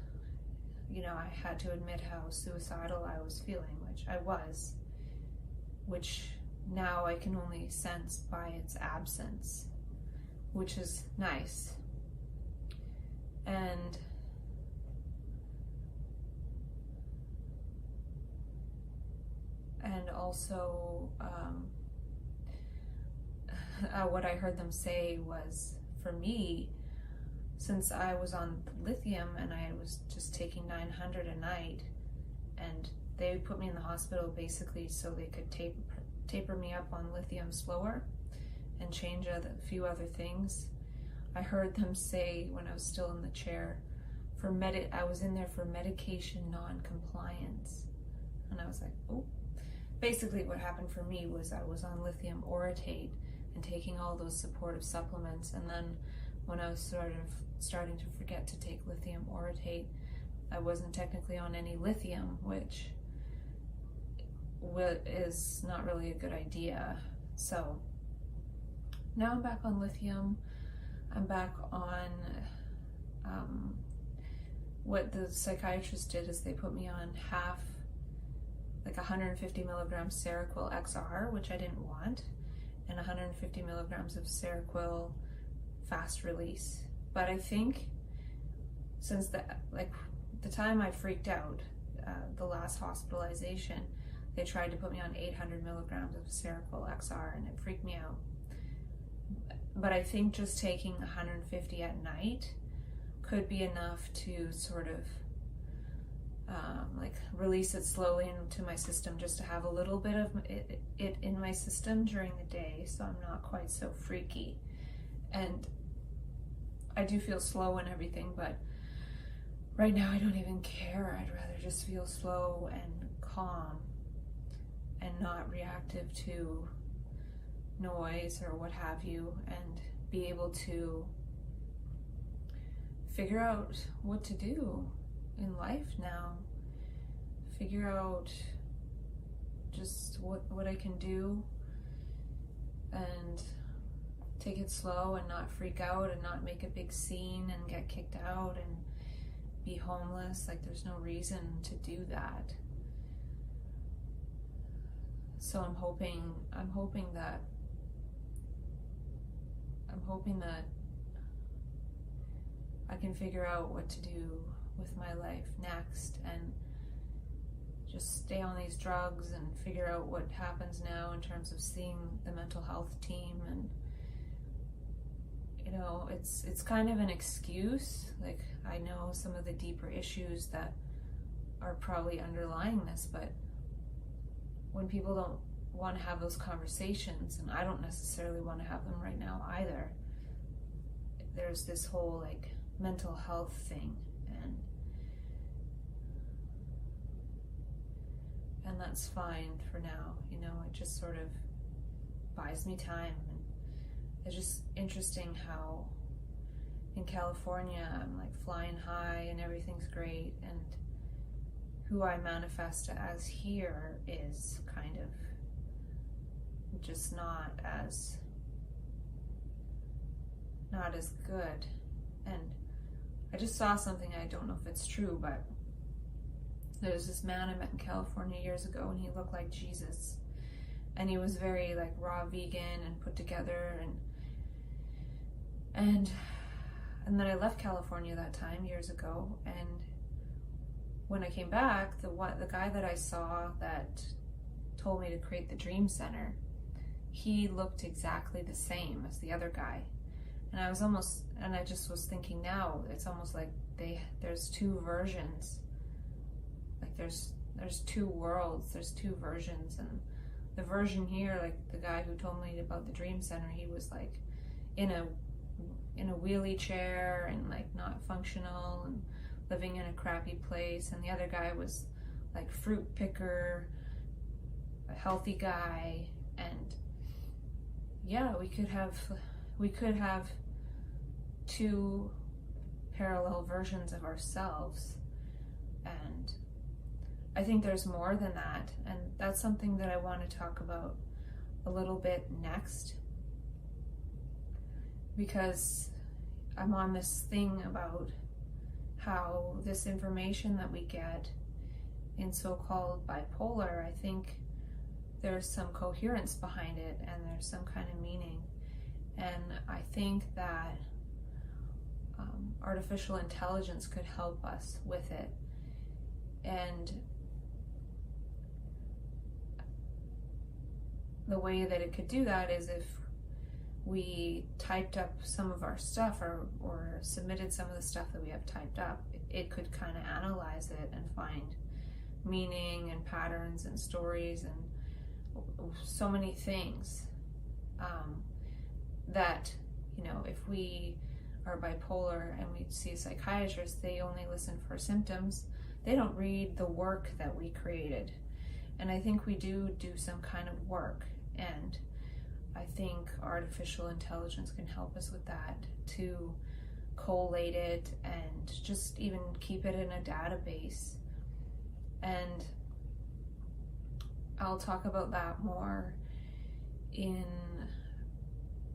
I had to admit how suicidal I was feeling, which I was, which now I can only sense by its absence, which is nice. And also what I heard them say was, for me, since I was on lithium and I was just taking 900 a night, and they put me in the hospital basically so they could taper me up on lithium slower and change a few other things. I heard them say when I was still in the chair, I was in there for medication non-compliance. And I was like, oh. Basically what happened for me was I was on lithium orotate and taking all those supportive supplements, and then when I was sort of starting to forget to take lithium orotate, I wasn't technically on any lithium, which is not really a good idea. So now I'm back on lithium. I'm back on what the psychiatrist did is they put me on half, like 150 milligrams Seroquel XR, which I didn't want, and 150 milligrams of Seroquel fast release. But I think since the time I freaked out, the last hospitalization, they tried to put me on 800 milligrams of Seroquel XR, and it freaked me out. But I think just taking 150 at night could be enough to sort of release it slowly into my system, just to have a little bit of it in my system during the day, so I'm not quite so freaky. And I do feel slow and everything, but right now I don't even care. I'd rather just feel slow and calm and not reactive to noise or what have you, and be able to figure out what to do in life now. Figure out just what I can do, and take it slow and not freak out and not make a big scene and get kicked out and be homeless. Like, there's no reason to do that. So I'm hoping that I can figure out what to do with my life next, and just stay on these drugs and figure out what happens now in terms of seeing the mental health team. And you know, it's kind of an excuse. Like, I know some of the deeper issues that are probably underlying this, but when people don't want to have those conversations, and I don't necessarily want to have them right now either, there's this whole like mental health thing, and that's fine for now. You know, it just sort of buys me time. And it's just interesting how in California I'm like flying high and everything's great, and who I manifest as here is kind of just not as good. And I just saw something, I don't know if it's true, but there's this man I met in California years ago, and he looked like Jesus, and he was very like raw vegan and put together, and then I left California that time years ago, and when I came back, the guy that I saw that told me to create the Dream Center, he looked exactly the same as the other guy. And I just was thinking now, it's almost like there's two versions. Like there's two worlds, there's two versions. And the version here, like the guy who told me about the Dream Center, he was like in a wheelie chair and like not functional and living in a crappy place. And the other guy was like fruit picker, a healthy guy. And yeah, we could have two parallel versions of ourselves. And I think there's more than that, and that's something that I want to talk about a little bit next, because I'm on this thing about how this information that we get in so-called bipolar, I think there's some coherence behind it, and there's some kind of meaning. And I think that artificial intelligence could help us with it. And the way that it could do that is if we typed up some of our stuff, or submitted some of the stuff that we have typed up, it could kind of analyze it and find meaning and patterns and stories and so many things that, you know, if we are bipolar and we see a psychiatrist, they only listen for symptoms. They don't read the work that we created. And I think we do some kind of work, and I think artificial intelligence can help us with that, to collate it and just even keep it in a database. And I'll talk about that more in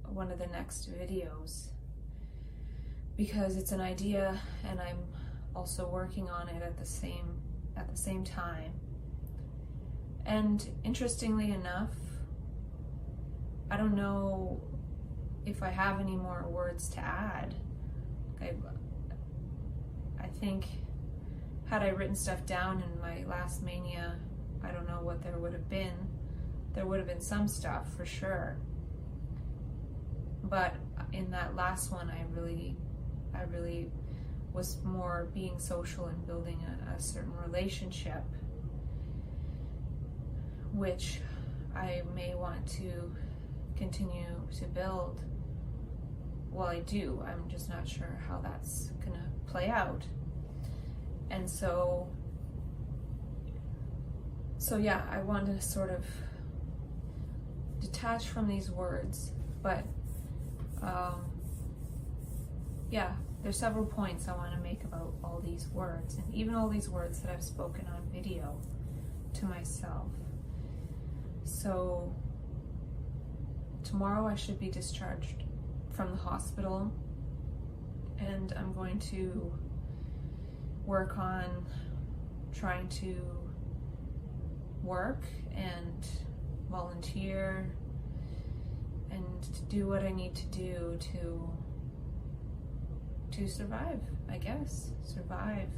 one of the next videos, because it's an idea and I'm also working on it at the same time. And interestingly enough, I don't know if I have any more words to add. I think had I written stuff down in my last mania, I don't know what there would have been. There would have been some stuff for sure. But in that last one, I really was more being social and building a certain relationship, which I may want to continue to build. Well, I do. I'm just not sure how that's gonna play out. And so yeah, I want to sort of detach from these words, but yeah, there's several points I want to make about all these words, and even all these words that I've spoken on video to myself. So tomorrow I should be discharged from the hospital, and I'm going to work on trying to work and volunteer and to do what I need to do to survive, I guess. Survive.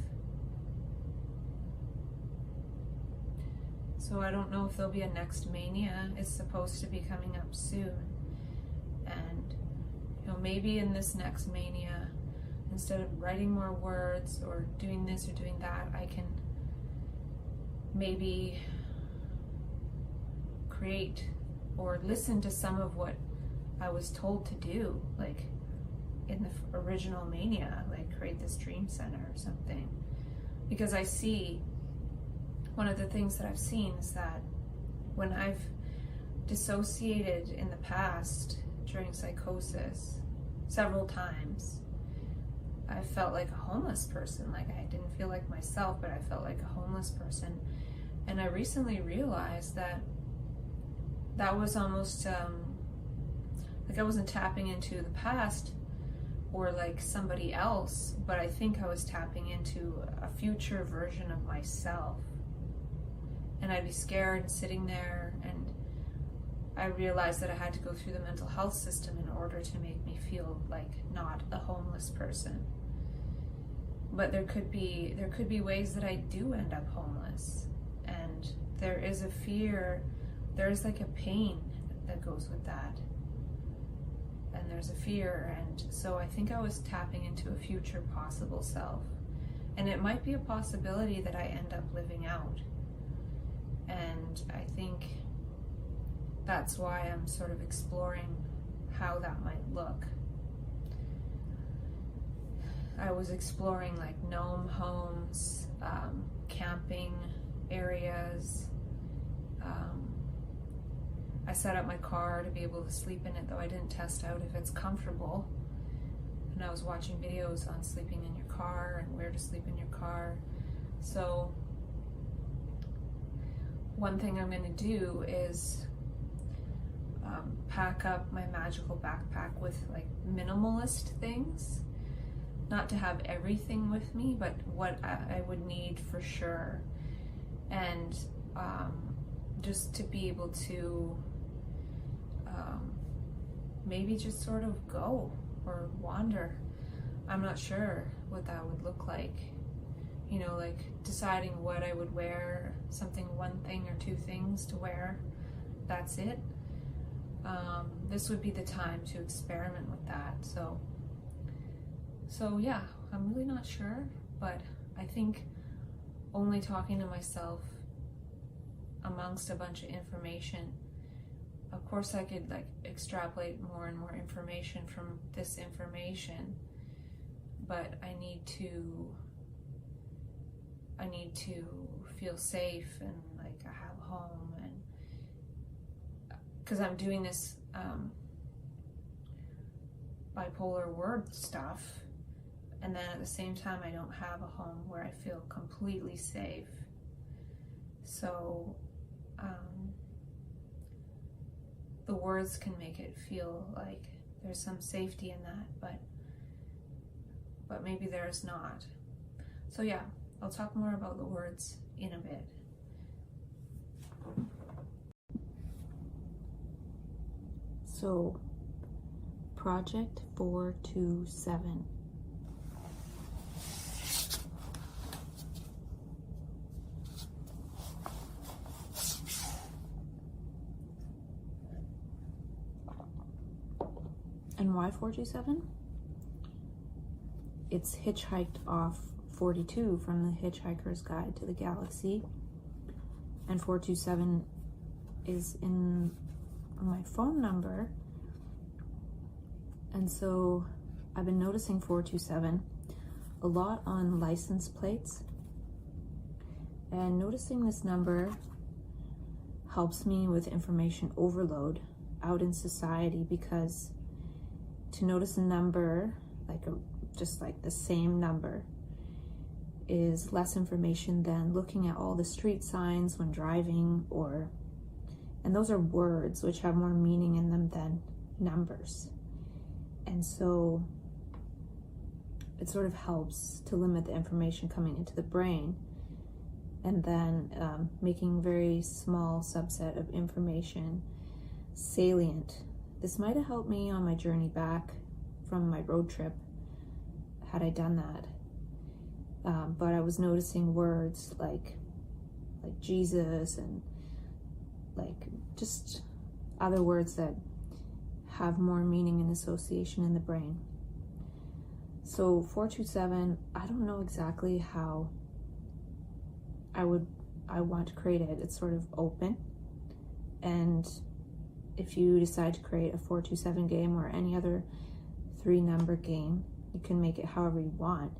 So I don't know if there'll be a next mania. It's supposed to be coming up soon. And maybe in this next mania, instead of writing more words or doing this or doing that, I can maybe create or listen to some of what I was told to do, like in the original mania, like create this dream center or something. Because I see, one of the things that I've seen is that when I've dissociated in the past during psychosis several times, I felt like a homeless person. Like I didn't feel like myself, but I felt like a homeless person. And I recently realized that that was almost like I wasn't tapping into the past or like somebody else, but I think I was tapping into a future version of myself. And I'd be scared sitting there, and I realized that I had to go through the mental health system in order to make me feel like not a homeless person. But there could be ways that I do end up homeless, and there is a fear, there's like a pain that goes with that, and there's a fear. And so I think I was tapping into a future possible self, and it might be a possibility that I end up living out. And I think that's why I'm sort of exploring how that might look. I was exploring like gnome homes, camping areas. I set up my car to be able to sleep in it, though I didn't test out if it's comfortable. And I was watching videos on sleeping in your car and where to sleep in your car. So one thing I'm going to do is pack up my magical backpack with like minimalist things. Not to have everything with me, but what I would need for sure. And just to be able to maybe just sort of go or wander. I'm not sure what that would look like. Like deciding what I would wear, one thing or two things to wear, that's it. This would be the time to experiment with that. So yeah, I'm really not sure, but I think only talking to myself amongst a bunch of information, of course I could like extrapolate more and more information from this information, but I need to feel safe and like I have a home, and because I'm doing this bipolar word stuff, and then at the same time I don't have a home where I feel completely safe. So the words can make it feel like there's some safety in that, but maybe there's not. So yeah, I'll talk more about the words in a bit. So, Project 427. And why 427? It's hitchhiked off 42 from the Hitchhiker's Guide to the Galaxy. And 427 is in my phone number. And so I've been noticing 427 a lot on license plates. And noticing this number helps me with information overload out in society, because to notice a number, just like the same number, is less information than looking at all the street signs when driving, and those are words which have more meaning in them than numbers. And so it sort of helps to limit the information coming into the brain, and then making very small subset of information salient. This might have helped me on my journey back from my road trip, had I done that. But I was noticing words like Jesus and just other words that have more meaning and association in the brain. So 427, I don't know exactly how I want to create it. It's sort of open, and if you decide to create a 427 game or any other 3-number game, you can make it however you want.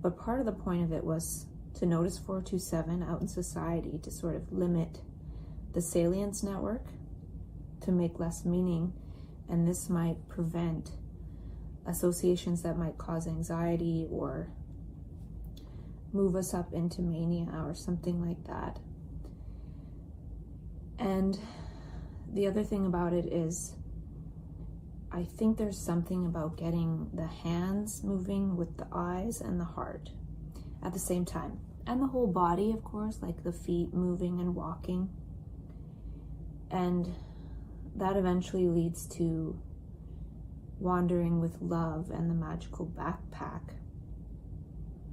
But part of the point of it was to notice 427 out in society, to sort of limit the salience network, to make less meaning, and this might prevent associations that might cause anxiety or move us up into mania or something like that. And the other thing about it is, I think there's something about getting the hands moving with the eyes and the heart at the same time. And the whole body, of course, like the feet moving and walking. And that eventually leads to wandering with love and the magical backpack,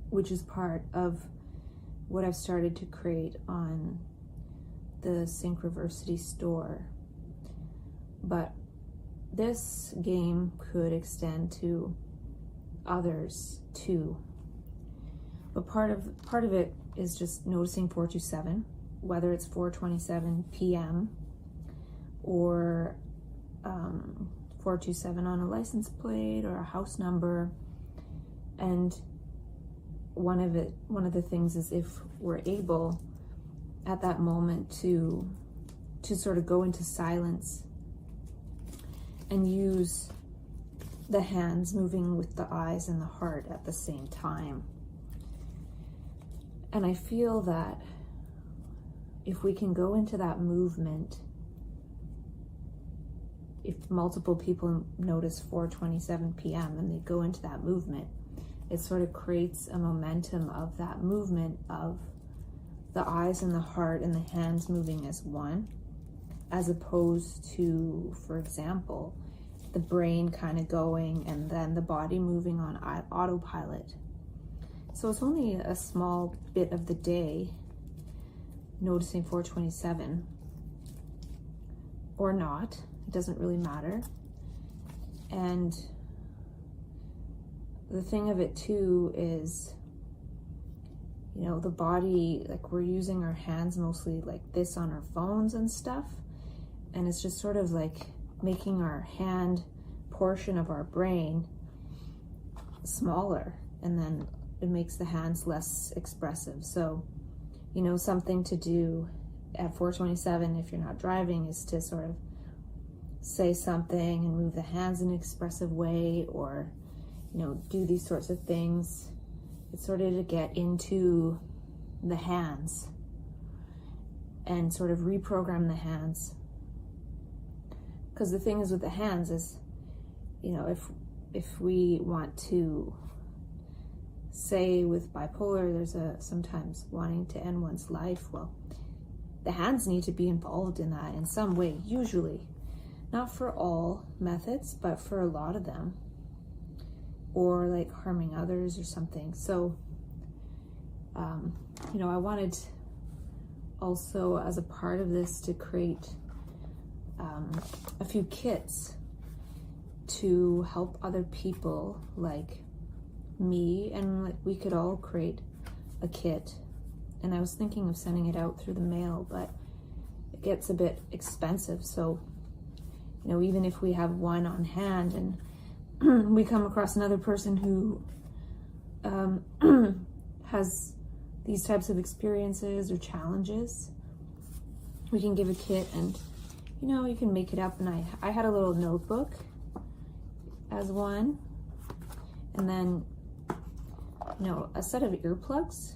which is part of what I've started to create on the Synchroversity store. But this game could extend to others too. But part of it is just noticing 427, whether it's 4:27 p.m. or 427 on a license plate or a house number. And one of the things is, if we're able at that moment to sort of go into silence and use the hands moving with the eyes and the heart at the same time. And I feel that if we can go into that movement, if multiple people notice 4:27 p.m. and they go into that movement, it sort of creates a momentum of that movement of the eyes and the heart and the hands moving as one, as opposed to, for example, the brain kind of going and then the body moving on autopilot. So it's only a small bit of the day noticing 4:27, or not, it doesn't really matter. And the thing of it too is, the body, like, we're using our hands mostly like this on our phones and stuff, and it's just sort of like making our hand portion of our brain smaller, and then it makes the hands less expressive. So, something to do at 4:27 if you're not driving is to sort of say something and move the hands in an expressive way, or do these sorts of things. It's sort of to get into the hands and sort of reprogram the hands. Because the thing is with the hands is, if we want to say with bipolar, there's sometimes wanting to end one's life. Well, the hands need to be involved in that in some way, usually. not for all methods, but for a lot of them, or like harming others or something. So, I wanted also as a part of this to create a few kits to help other people like me, and like we could all create a kit. And I was thinking of sending it out through the mail, but it gets a bit expensive. So, even if we have one on hand and we come across another person who has these types of experiences or challenges, we can give a kit, and you can make it up. And I had a little notebook as one, and then a set of earplugs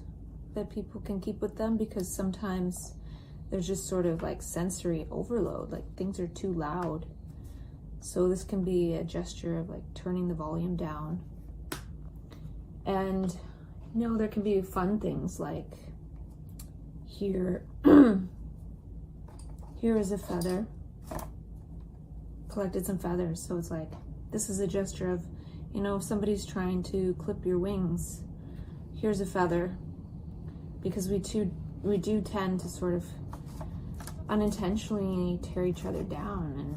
that people can keep with them, because sometimes there's just sort of like sensory overload, like things are too loud. So this can be a gesture of like turning the volume down. And there can be fun things like here is a feather, collected some feathers. So it's like, this is a gesture of, if somebody's trying to clip your wings, here's a feather, because we do tend to sort of unintentionally tear each other down,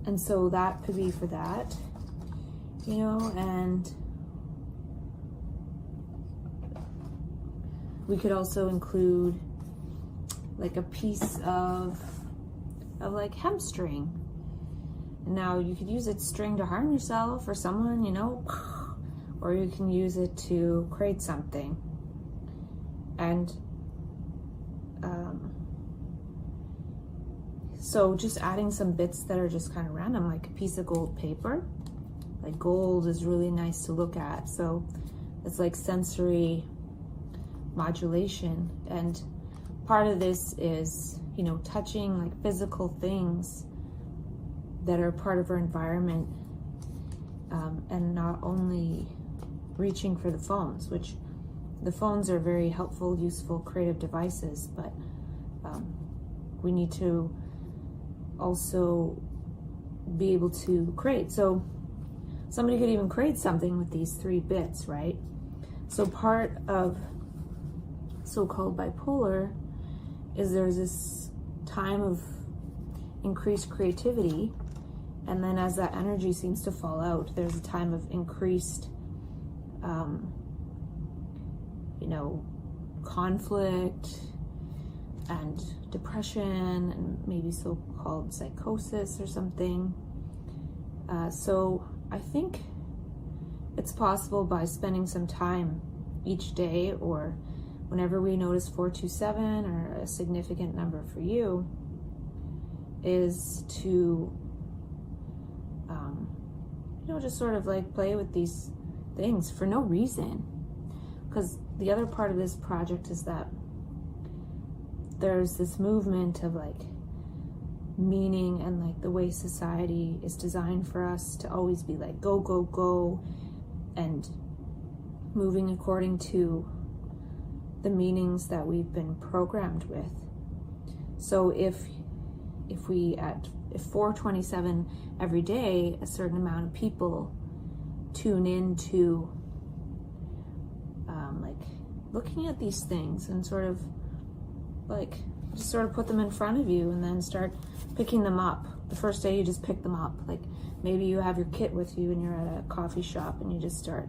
and so that could be for that, and we could also include like a piece of like hemp string. Now you could use it string to harm yourself or someone, or you can use it to create something. And so just adding some bits that are just kind of random, like a piece of gold paper. Like gold is really nice to look at, so it's like sensory modulation. And part of this is touching like physical things that are part of our environment, and not only reaching for the phones, which the phones are very helpful, useful, creative devices, but we need to also be able to create. So somebody could even create something with these 3 bits, right? So part of so-called bipolar is there's this time of increased creativity, and then as that energy seems to fall out, there's a time of increased conflict and depression, and maybe so-called psychosis or something. So I think it's possible, by spending some time each day, or whenever we notice 427 or a significant number for you, is to just sort of like play with these things for no reason. Because the other part of this project is that there's this movement of like meaning, and like the way society is designed for us to always be like go, go, go, and moving according to the meanings that we've been programmed with. So if 427 every day, a certain amount of people tune into like looking at these things and sort of like just sort of put them in front of you, and then start picking them up. The first day you just pick them up, like maybe you have your kit with you and you're at a coffee shop and you just start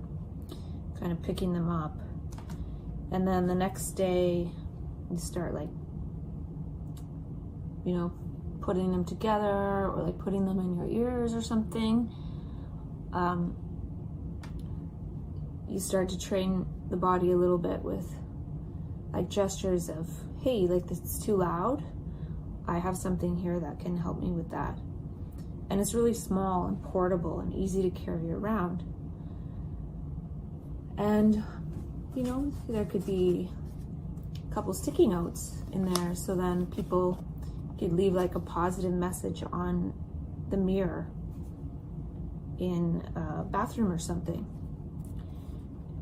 kind of picking them up. And then the next day you start like putting them together, or like putting them in your ears or something. You start to train the body a little bit with like gestures of, hey, like this is too loud. I have something here that can help me with that. And it's really small and portable and easy to carry around. And, there could be a couple sticky notes in there, so then people could leave like a positive message on the mirror in a bathroom or something.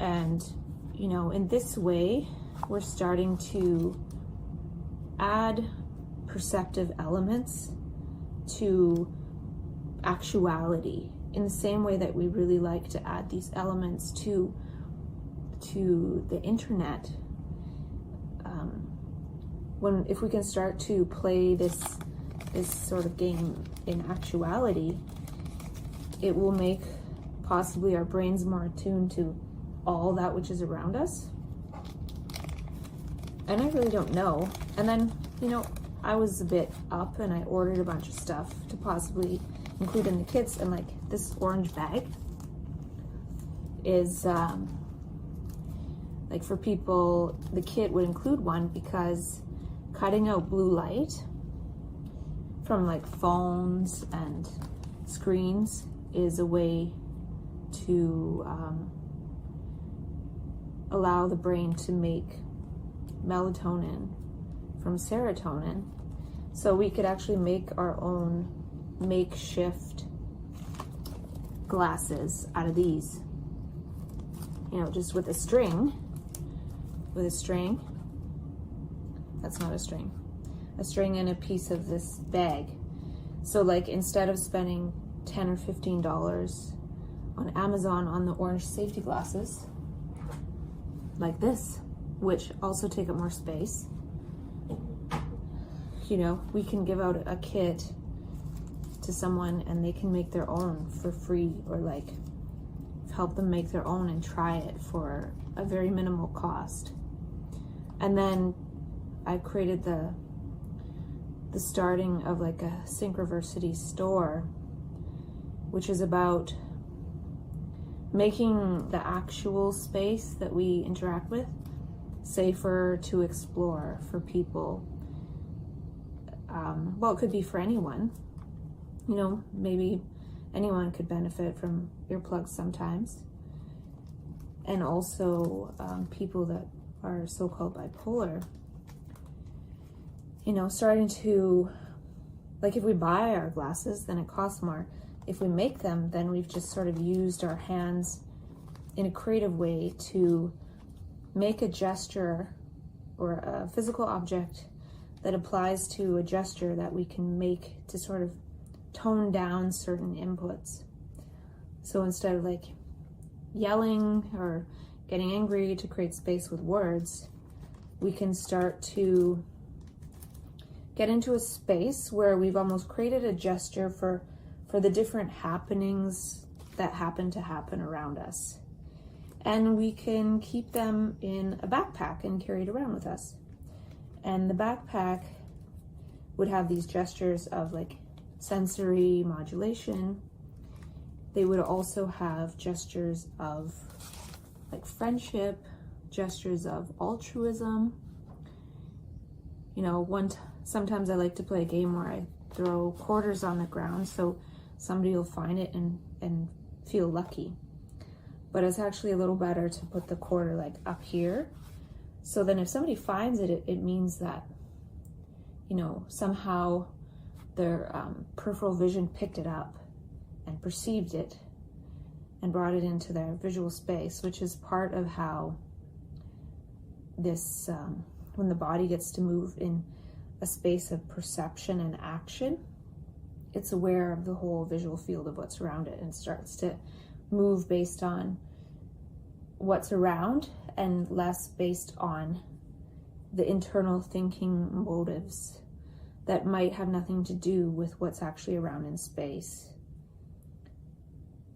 And, in this way, we're starting to add perceptive elements to actuality in the same way that we really like to add these elements to the internet. If we can start to play this sort of game in actuality, it will make possibly our brains more attuned to all that which is around us. And I really don't know. And then, you know, I was a bit up and I ordered a bunch of stuff to possibly include in the kits, and like this orange bag is like for people, the kit would include one because cutting out blue light from like phones and screens is a way to allow the brain to make melatonin from serotonin. So we could actually make our own makeshift glasses out of these, you know, just with a string, that's not a string and a piece of this bag. So like instead of spending $10 or $15 on Amazon on the orange safety glasses like this, which also take up more space, you know, we can give out a kit to someone and they can make their own for free, or like help them make their own and try it for a very minimal cost. And then I created the starting of like a Synchroversity store, which is about making the actual space that we interact with safer to explore for people. Well, it could be for anyone. You know, maybe anyone could benefit from earplugs sometimes. And also people that are so-called bipolar. You know, starting to, like if we buy our glasses, then it costs more. If we make them, then we've just sort of used our hands in a creative way to make a gesture or a physical object that applies to a gesture that we can make to sort of tone down certain inputs. So instead of like yelling or getting angry to create space with words, we can start to get into a space where we've almost created a gesture for the different happenings that happen around us. And we can keep them in a backpack and carry it around with us. And the backpack would have these gestures of like sensory modulation. They would also have gestures of like friendship, gestures of altruism. You know, sometimes I like to play a game where I throw quarters on the ground so somebody will find it and feel lucky. But it's actually a little better to put the quarter like up here. So then if somebody finds it, it means that, you know, somehow their peripheral vision picked it up and perceived it and brought it into their visual space, which is part of how this, when the body gets to move in a space of perception and action, it's aware of the whole visual field of what's around it and starts to move based on what's around and less based on the internal thinking motives that might have nothing to do with what's actually around in space.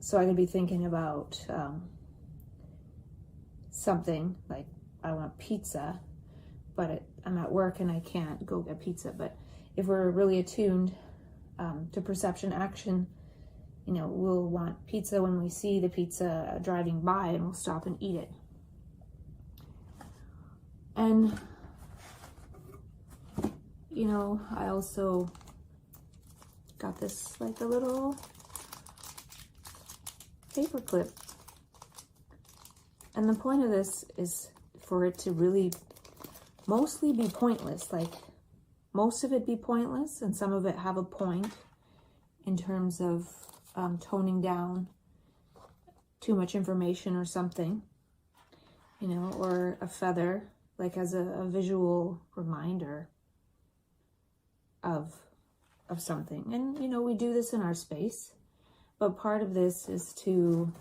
So I could be thinking about something like, I want pizza, but I'm at work and I can't go get pizza. But if we're really attuned to perception action, you know, we'll want pizza when we see the pizza driving by and we'll stop and eat it. And, you know, I also got this like a little paper clip. And the point of this is for it to really mostly be pointless, like most of it be pointless and some of it have a point in terms of toning down too much information or something, you know, or a feather, like as a visual reminder. of something. And, you know, we do this in our space, but part of this is to,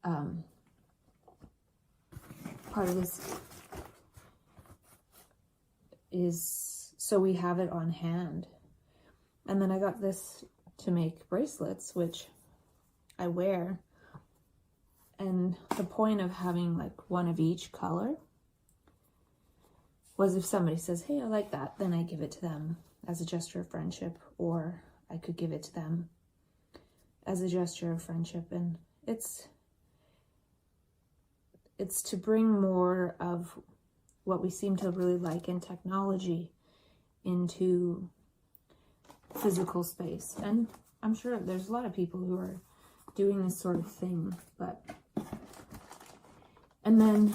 part of this is so we have it on hand. And then I got this to make bracelets, which I wear. And the point of having like one of each color was if somebody says, hey, I like that, then I give it to them as a gesture of friendship, or I could give it to them as a gesture of friendship. And it's to bring more of what we seem to really like in technology into physical space. And I'm sure there's a lot of people who are doing this sort of thing, but, and then,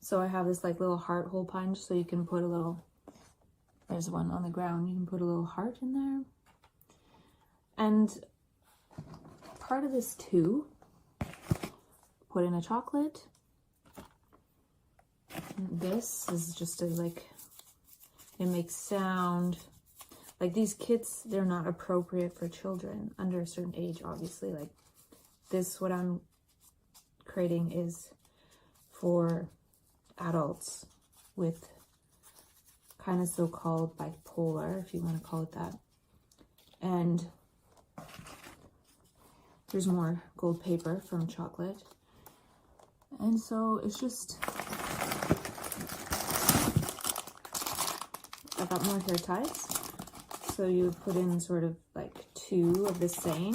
so I have this like little heart hole punch, so you can put a little, there's one on the ground, you can put a little heart in there. And part of this too, put in a chocolate. This is just a, like, it makes sound. Like these kits, they're not appropriate for children under a certain age, obviously. Like this, what I'm creating is for adults with kind of so-called bipolar, if you want to call it that. And there's more gold paper from chocolate. And so it's just, I got more hair ties. So you put in sort of like 2 of the same.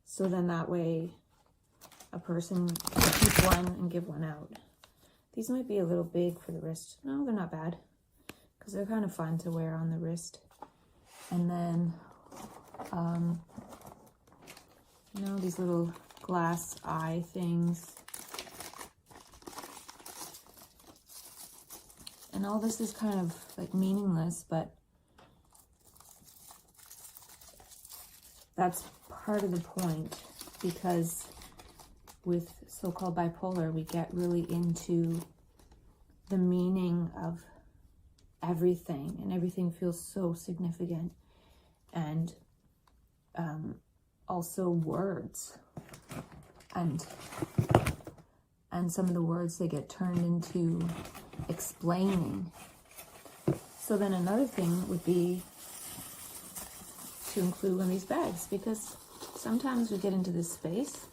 So then that way a person can keep one and give one out. These might be a little big for the wrist. No, they're not bad, because they're kind of fun to wear on the wrist. And then, you know, these little glass eye things. And all this is kind of like meaningless, but that's part of the point, because with so-called bipolar, we get really into the meaning of everything, and everything feels so significant. And also words, and some of the words, they get turned into explaining. So then another thing would be to include one of these bags, because sometimes we get into this space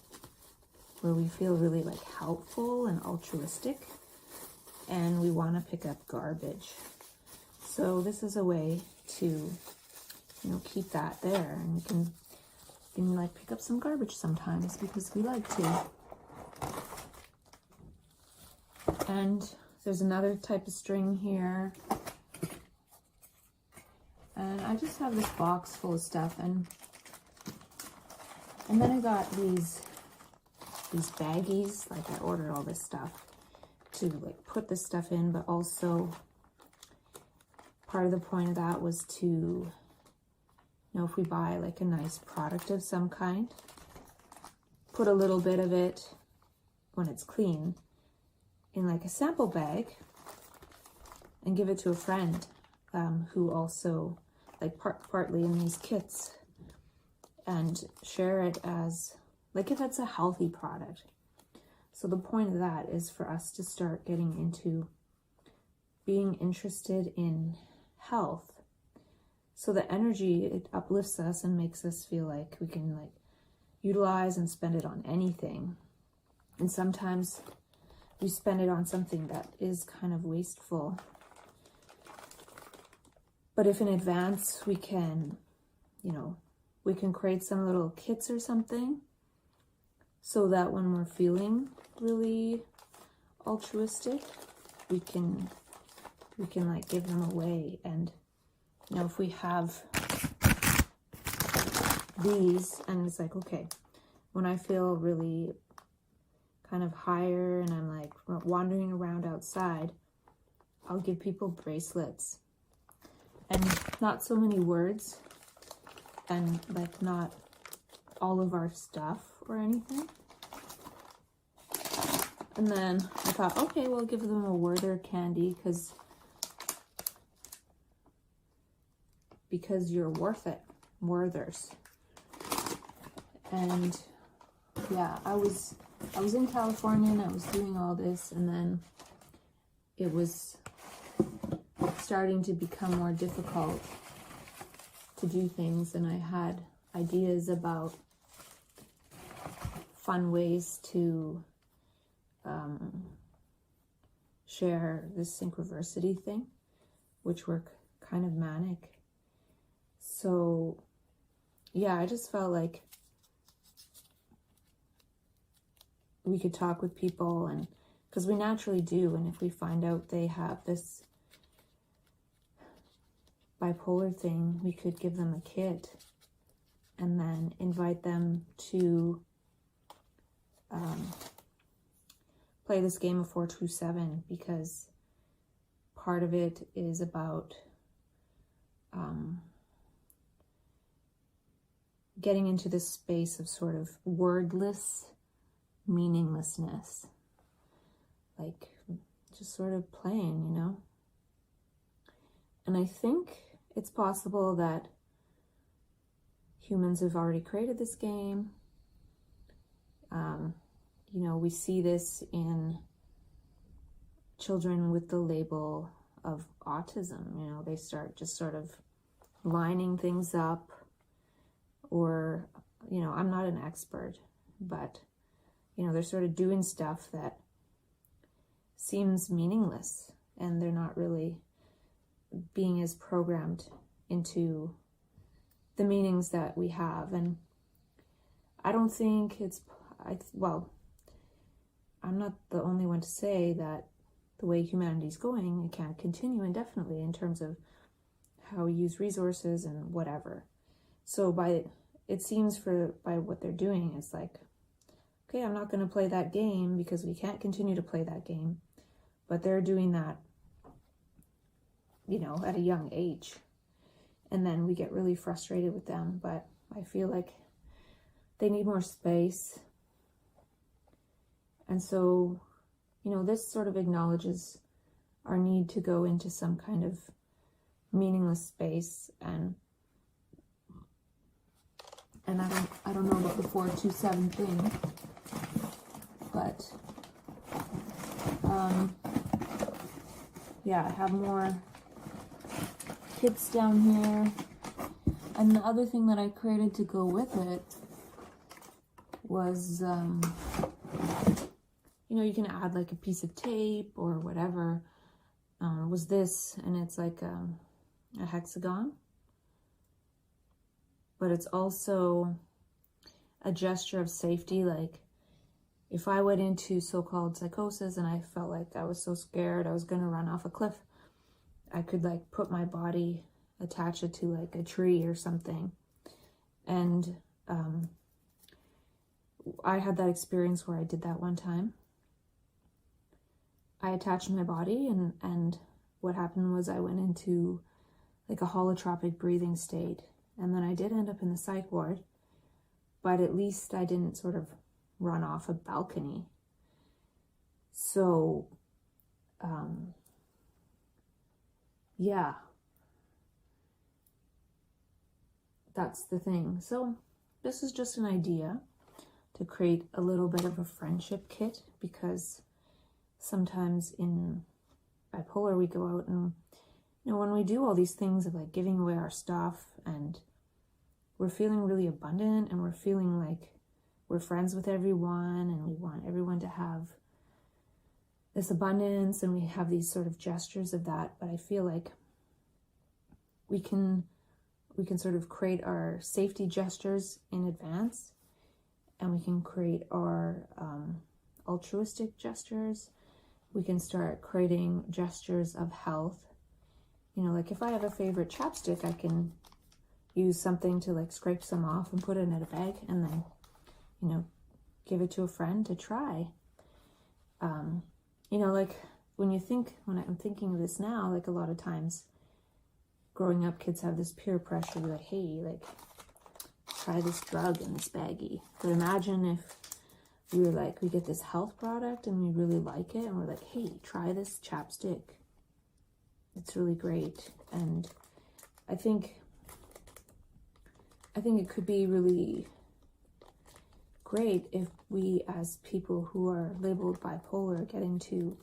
where we feel really like helpful and altruistic, and we want to pick up garbage. So this is a way to, you know, keep that there, and you can like pick up some garbage sometimes, because we like to. And there's another type of string here. And I just have this box full of stuff, and then I got these baggies. Like I ordered all this stuff to like put this stuff in, but also part of the point of that was to, you know, if we buy like a nice product of some kind, put a little bit of it when it's clean in like a sample bag and give it to a friend who also like partly in these kits, and share it as like if it's a healthy product. So the point of that is for us to start getting into being interested in health. So the energy, it uplifts us and makes us feel like we can like utilize and spend it on anything. And sometimes we spend it on something that is kind of wasteful. But if in advance we can, you know, we can create some little kits or something, so that when we're feeling really altruistic, we can like give them away. And you know, if we have these, and it's like, okay, when I feel really kind of higher and I'm like wandering around outside, I'll give people bracelets, and not so many words, and like not all of our stuff or anything, And then I thought, okay, we'll give them a Werther candy because you're worth it. Werthers. And yeah, I was in California and I was doing all this, and then it was starting to become more difficult to do things, and I had ideas about fun ways to share this synchroversity thing, which were kind of manic. So yeah, I just felt like we could talk with people, and because we naturally do, and if we find out they have this bipolar thing, we could give them a kit and then invite them to play this game of 427, because part of it is about getting into this space of sort of wordless meaninglessness, like just sort of playing, you know. And I think it's possible that humans have already created this game. You know, we see this in children with the label of autism. You know, they start just sort of lining things up, or, you know, I'm not an expert, but, you know, they're sort of doing stuff that seems meaningless, and they're not really being as programmed into the meanings that we have. And I don't think well, I'm not the only one to say that the way humanity's going, it can't continue indefinitely in terms of how we use resources and whatever. So by what they're doing, it's like, okay, I'm not going to play that game because we can't continue to play that game. But they're doing that, you know, at a young age. And then we get really frustrated with them. But I feel like they need more space. And so, you know, this sort of acknowledges our need to go into some kind of meaningless space. And I don't know about the 427 thing, but yeah, I have more kits down here. And the other thing that I created to go with it was, you know, you can add like a piece of tape or whatever. Was this, and it's like a hexagon, but it's also a gesture of safety. Like if I went into so-called psychosis and I felt like I was so scared I was going to run off a cliff, I could like put my body, attach it to like a tree or something. And I had that experience where I did that one time. I attached my body, and what happened was I went into like a holotropic breathing state. And then I did end up in the psych ward, but at least I didn't sort of run off a balcony. So, yeah, that's the thing. So this is just an idea to create a little bit of a friendship kit, because sometimes in bipolar we go out and, you know, when we do all these things of like giving away our stuff, and we're feeling really abundant, and we're feeling like we're friends with everyone, and we want everyone to have this abundance, and we have these sort of gestures of that. But I feel like we can sort of create our safety gestures in advance, and we can create our altruistic gestures. We can start creating gestures of health. You know, like if I have a favorite chapstick, I can use something to like scrape some off and put it in a bag, and then, you know, give it to a friend to try. You know, like when I'm thinking of this now, like a lot of times growing up, kids have this peer pressure to be like, hey, like try this drug in this baggie. But imagine if we get this health product and we really like it, and we're like, hey, try this chapstick. It's really great. And I think it could be really great if we, as people who are labeled bipolar, get into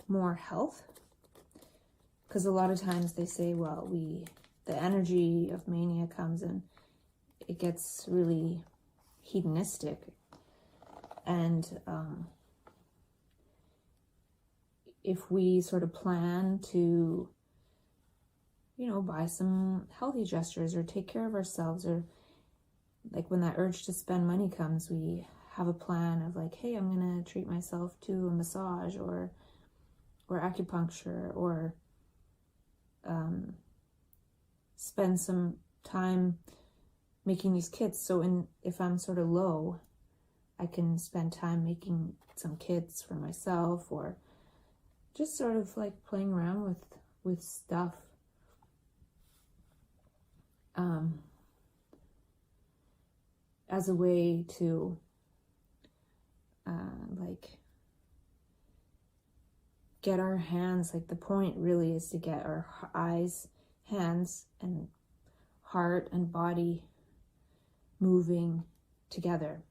more health. Because a lot of times they say, well, the energy of mania comes and it gets really hedonistic. And if we sort of plan to, buy some healthy gestures or take care of ourselves, or like when that urge to spend money comes, we have a plan of like, hey, I'm going to treat myself to a massage or acupuncture, or spend some time making these kits. So if I'm sort of low, I can spend time making some kits for myself, or just sort of like playing around with stuff. As a way to get our hands, like the point really is to get our eyes, hands, and heart and body moving together.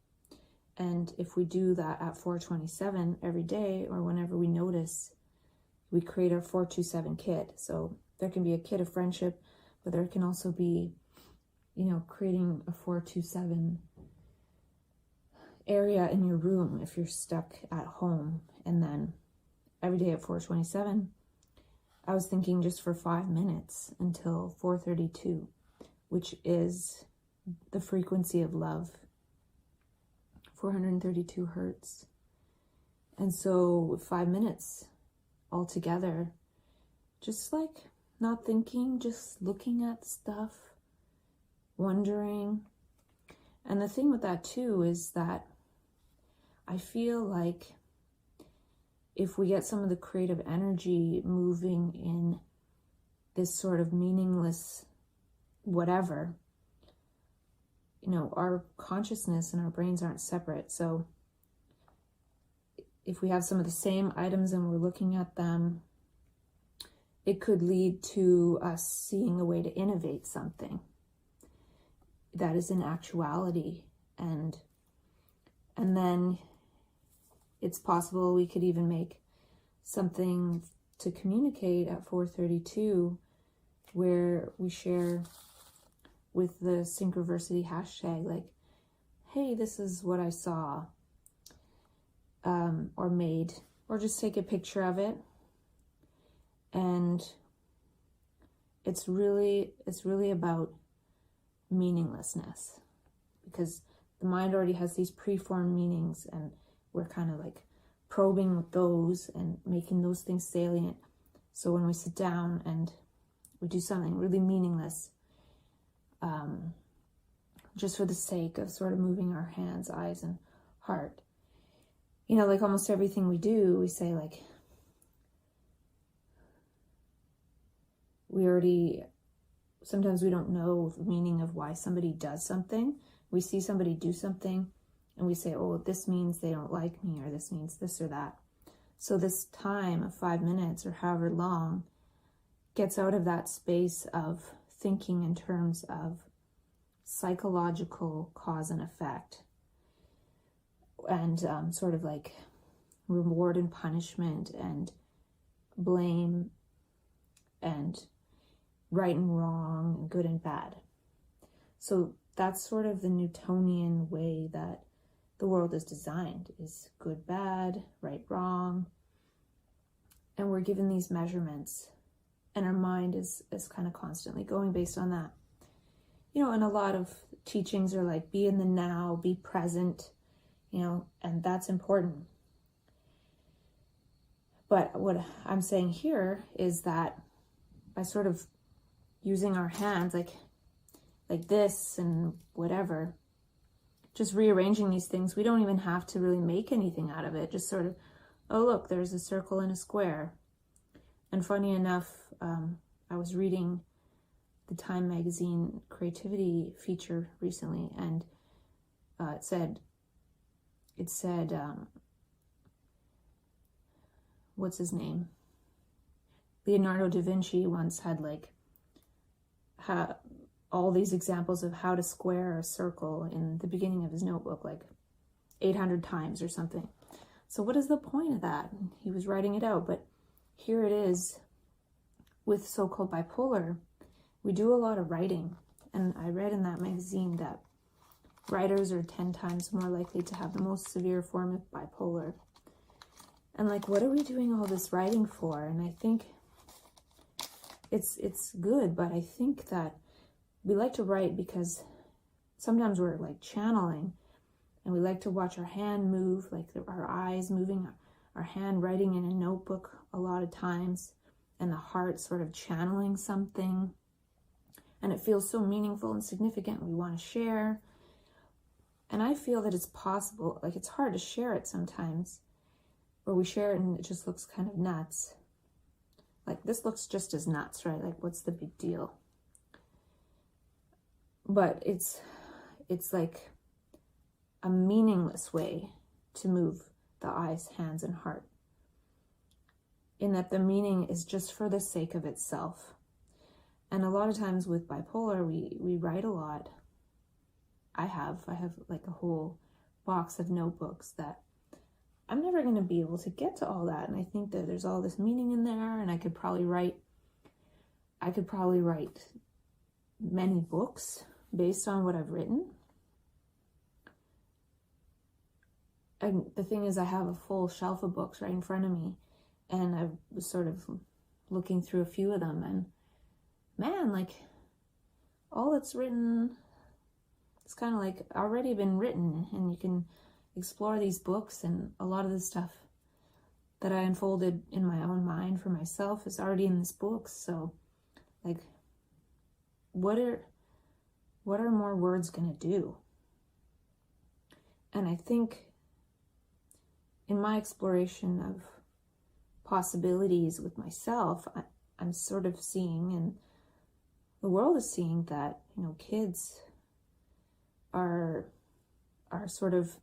And if we do that at 427 every day, or whenever we notice, we create our 427 kit. So there can be a kit of friendship, but there can also be, creating a 427 area in your room if you're stuck at home. And then every day at 427, I was thinking just for 5 minutes until 432, which is the frequency of love, 432 hertz. And so 5 minutes altogether, just like not thinking, just looking at stuff, wondering. And the thing with that too is that I feel like if we get some of the creative energy moving in this sort of meaningless whatever, our consciousness and our brains aren't separate. So if we have some of the same items and we're looking at them, it could lead to us seeing a way to innovate something that is in actuality. And then it's possible we could even make something to communicate at 432 where we share with the synchroversity hashtag, like, hey, this is what I saw, or made, or just take a picture of it. And it's really about meaninglessness, because the mind already has these preformed meanings, and we're kind of like probing with those and making those things salient. So when we sit down and we do something really meaningless, just for the sake of sort of moving our hands, eyes, and heart, like almost everything we do, we say like, sometimes we don't know the meaning of why somebody does something. We see somebody do something and we say, oh, this means they don't like me, or this means this or that. So this time of 5 minutes or however long gets out of that space of thinking in terms of psychological cause and effect, and sort of like reward and punishment and blame and right and wrong and good and bad. So that's sort of the Newtonian way that the world is designed, is good, bad, right, wrong. And we're given these measurements, and our mind is kind of constantly going based on that. And a lot of teachings are like, be in the now, be present, and that's important. But what I'm saying here is that by sort of using our hands like this and whatever, just rearranging these things, we don't even have to really make anything out of it. Just sort of, oh, look, there's a circle and a square. And funny enough, I was reading the Time magazine creativity feature recently, and it said it said, what's his name? Leonardo da Vinci once had like all these examples of how to square a circle in the beginning of his notebook, like 800 times or something. So what is the point of that? He was writing it out, but here it is with so-called bipolar. We do a lot of writing, and I read in that magazine that writers are 10 times more likely to have the most severe form of bipolar. And like, what are we doing all this writing for? And I think it's good, but I think that we like to write because sometimes we're like channeling, and we like to watch our hand move, like our eyes moving, our hand writing in a notebook a lot of times, and the heart sort of channeling something. And it feels so meaningful and significant. We want to share. And I feel that it's possible, like it's hard to share it sometimes, or we share it and it just looks kind of nuts. Like, this looks just as nuts, right? Like, what's the big deal? But it's like a meaningless way to move the eyes, hands, and heart, in that the meaning is just for the sake of itself. And a lot of times with bipolar, we write a lot. I have like a whole box of notebooks that I'm never going to be able to get to all that. And I think that there's all this meaning in there, and I could probably write many books based on what I've written. And the thing is, I have a full shelf of books right in front of me, and I was sort of looking through a few of them, and man, like, all that's written, it's kind of like already been written, and you can explore these books, and a lot of the stuff that I unfolded in my own mind for myself is already in this book. So like, what are more words going to do? And I think in my exploration of possibilities with myself, I'm sort of seeing, and the world is seeing, that, you know, kids are sort of,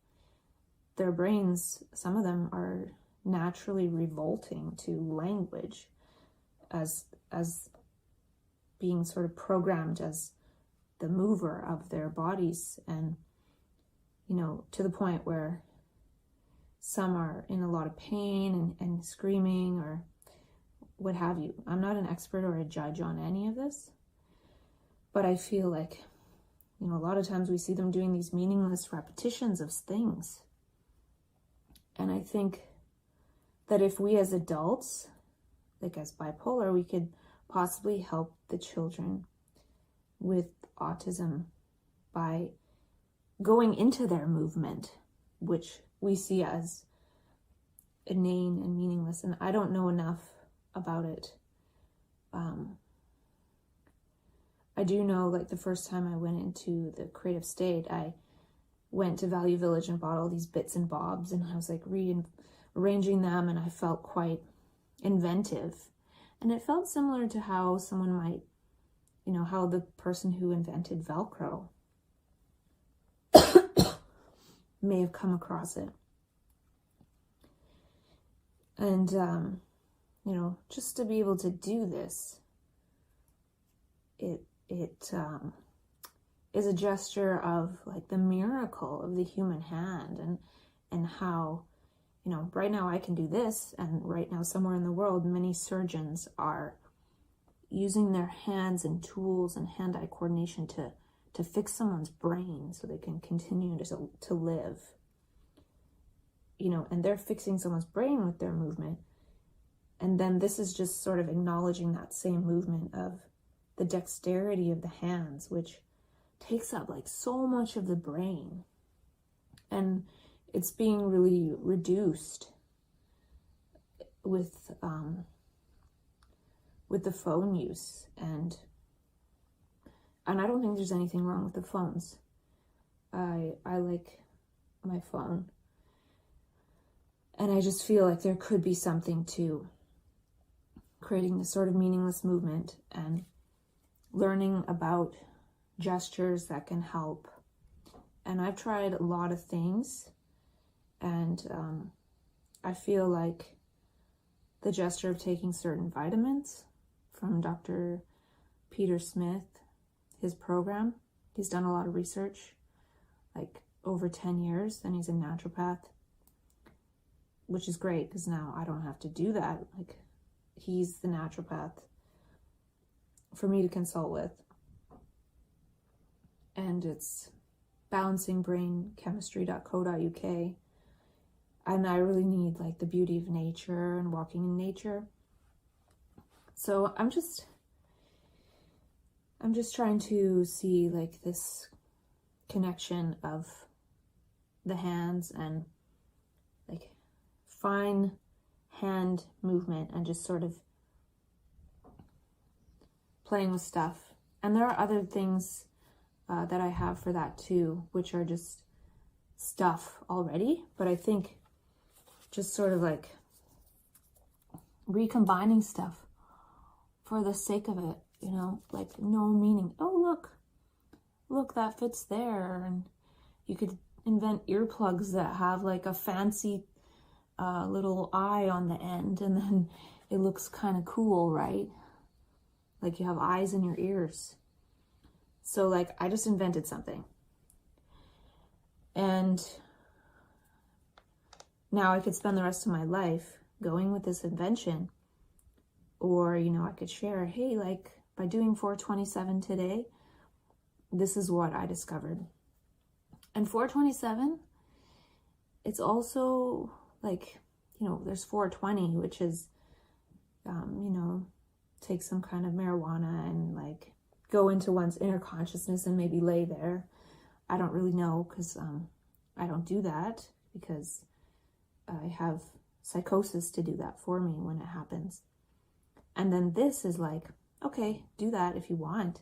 their brains, some of them are naturally revolting to language as being sort of programmed as the mover of their bodies, and, you know, to the point where some are in a lot of pain and screaming or what have you. I'm not an expert or a judge on any of this, but I feel like, you know, a lot of times we see them doing these meaningless repetitions of things. And I think that if we as adults, like as bipolar, we could possibly help the children with autism by going into their movement, which we see as inane and meaningless. And I don't know enough about it. I do know, like, the first time I went into the creative state, I went to Value Village and bought all these bits and bobs, and I was like rearranging them, and I felt quite inventive. And it felt similar to how someone might, you know, how the person who invented Velcro may have come across it. And, you know, just to be able to do this, it is a gesture of, like, the miracle of the human hand, and how, you know, right now I can do this, and right now somewhere in the world, many surgeons are using their hands and tools and hand-eye coordination to fix someone's brain so they can continue to live. You know, and they're fixing someone's brain with their movement. And then this is just sort of acknowledging that same movement of the dexterity of the hands, which takes up, like, so much of the brain. And it's being really reduced with the phone use. And I don't think there's anything wrong with the phones. I like my phone. And I just feel like there could be something to creating this sort of meaningless movement and learning about gestures that can help. And I've tried a lot of things, And I feel like the gesture of taking certain vitamins from Dr. Peter Smith, his program, he's done a lot of research, like over 10 years, and he's a naturopath, which is great because now I don't have to do that. Like, he's the naturopath for me to consult with. And it's balancingbrainchemistry.co.uk. And I really need like the beauty of nature and walking in nature. So I'm just trying to see like this connection of the hands and like fine hand movement and just sort of playing with stuff. And there are other things that I have for that too, which are just stuff already, but I think just sort of like recombining stuff for the sake of it, you know, like no meaning. Oh, look, that fits there. And you could invent earplugs that have like a fancy little eye on the end, and then it looks kind of cool, right? Like you have eyes in your ears. So like I just invented something. And now I could spend the rest of my life going with this invention. Or, you know, I could share, hey, like by doing 427 today, this is what I discovered. And 427, it's also like, you know, there's 420, which is, you know, take some kind of marijuana and like go into one's inner consciousness and maybe lay there. I don't really know because I don't do that because I have psychosis to do that for me when it happens. And then this is like, okay, do that if you want.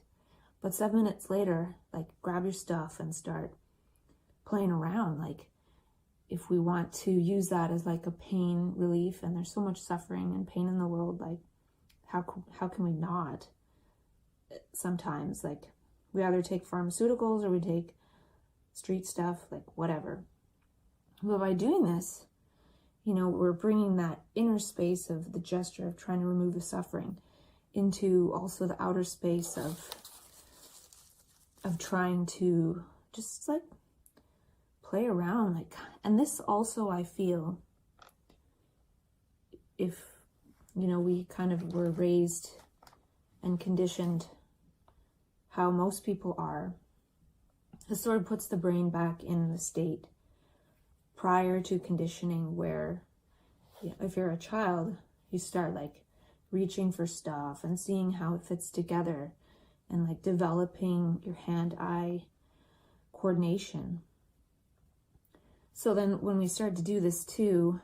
But 7 minutes later, like grab your stuff and start playing around. Like if we want to use that as like a pain relief, and there's so much suffering and pain in the world, like how can we not? Sometimes like we either take pharmaceuticals or we take street stuff, like whatever. But by doing this, you know, we're bringing that inner space of the gesture of trying to remove the suffering into also the outer space of trying to just like play around. Like, and this also, I feel, if, you know, we kind of were raised and conditioned how most people are, it sort of puts the brain back in the state prior to conditioning where, you know, if you're a child, you start like reaching for stuff and seeing how it fits together and like developing your hand-eye coordination. So then when we start to do this too,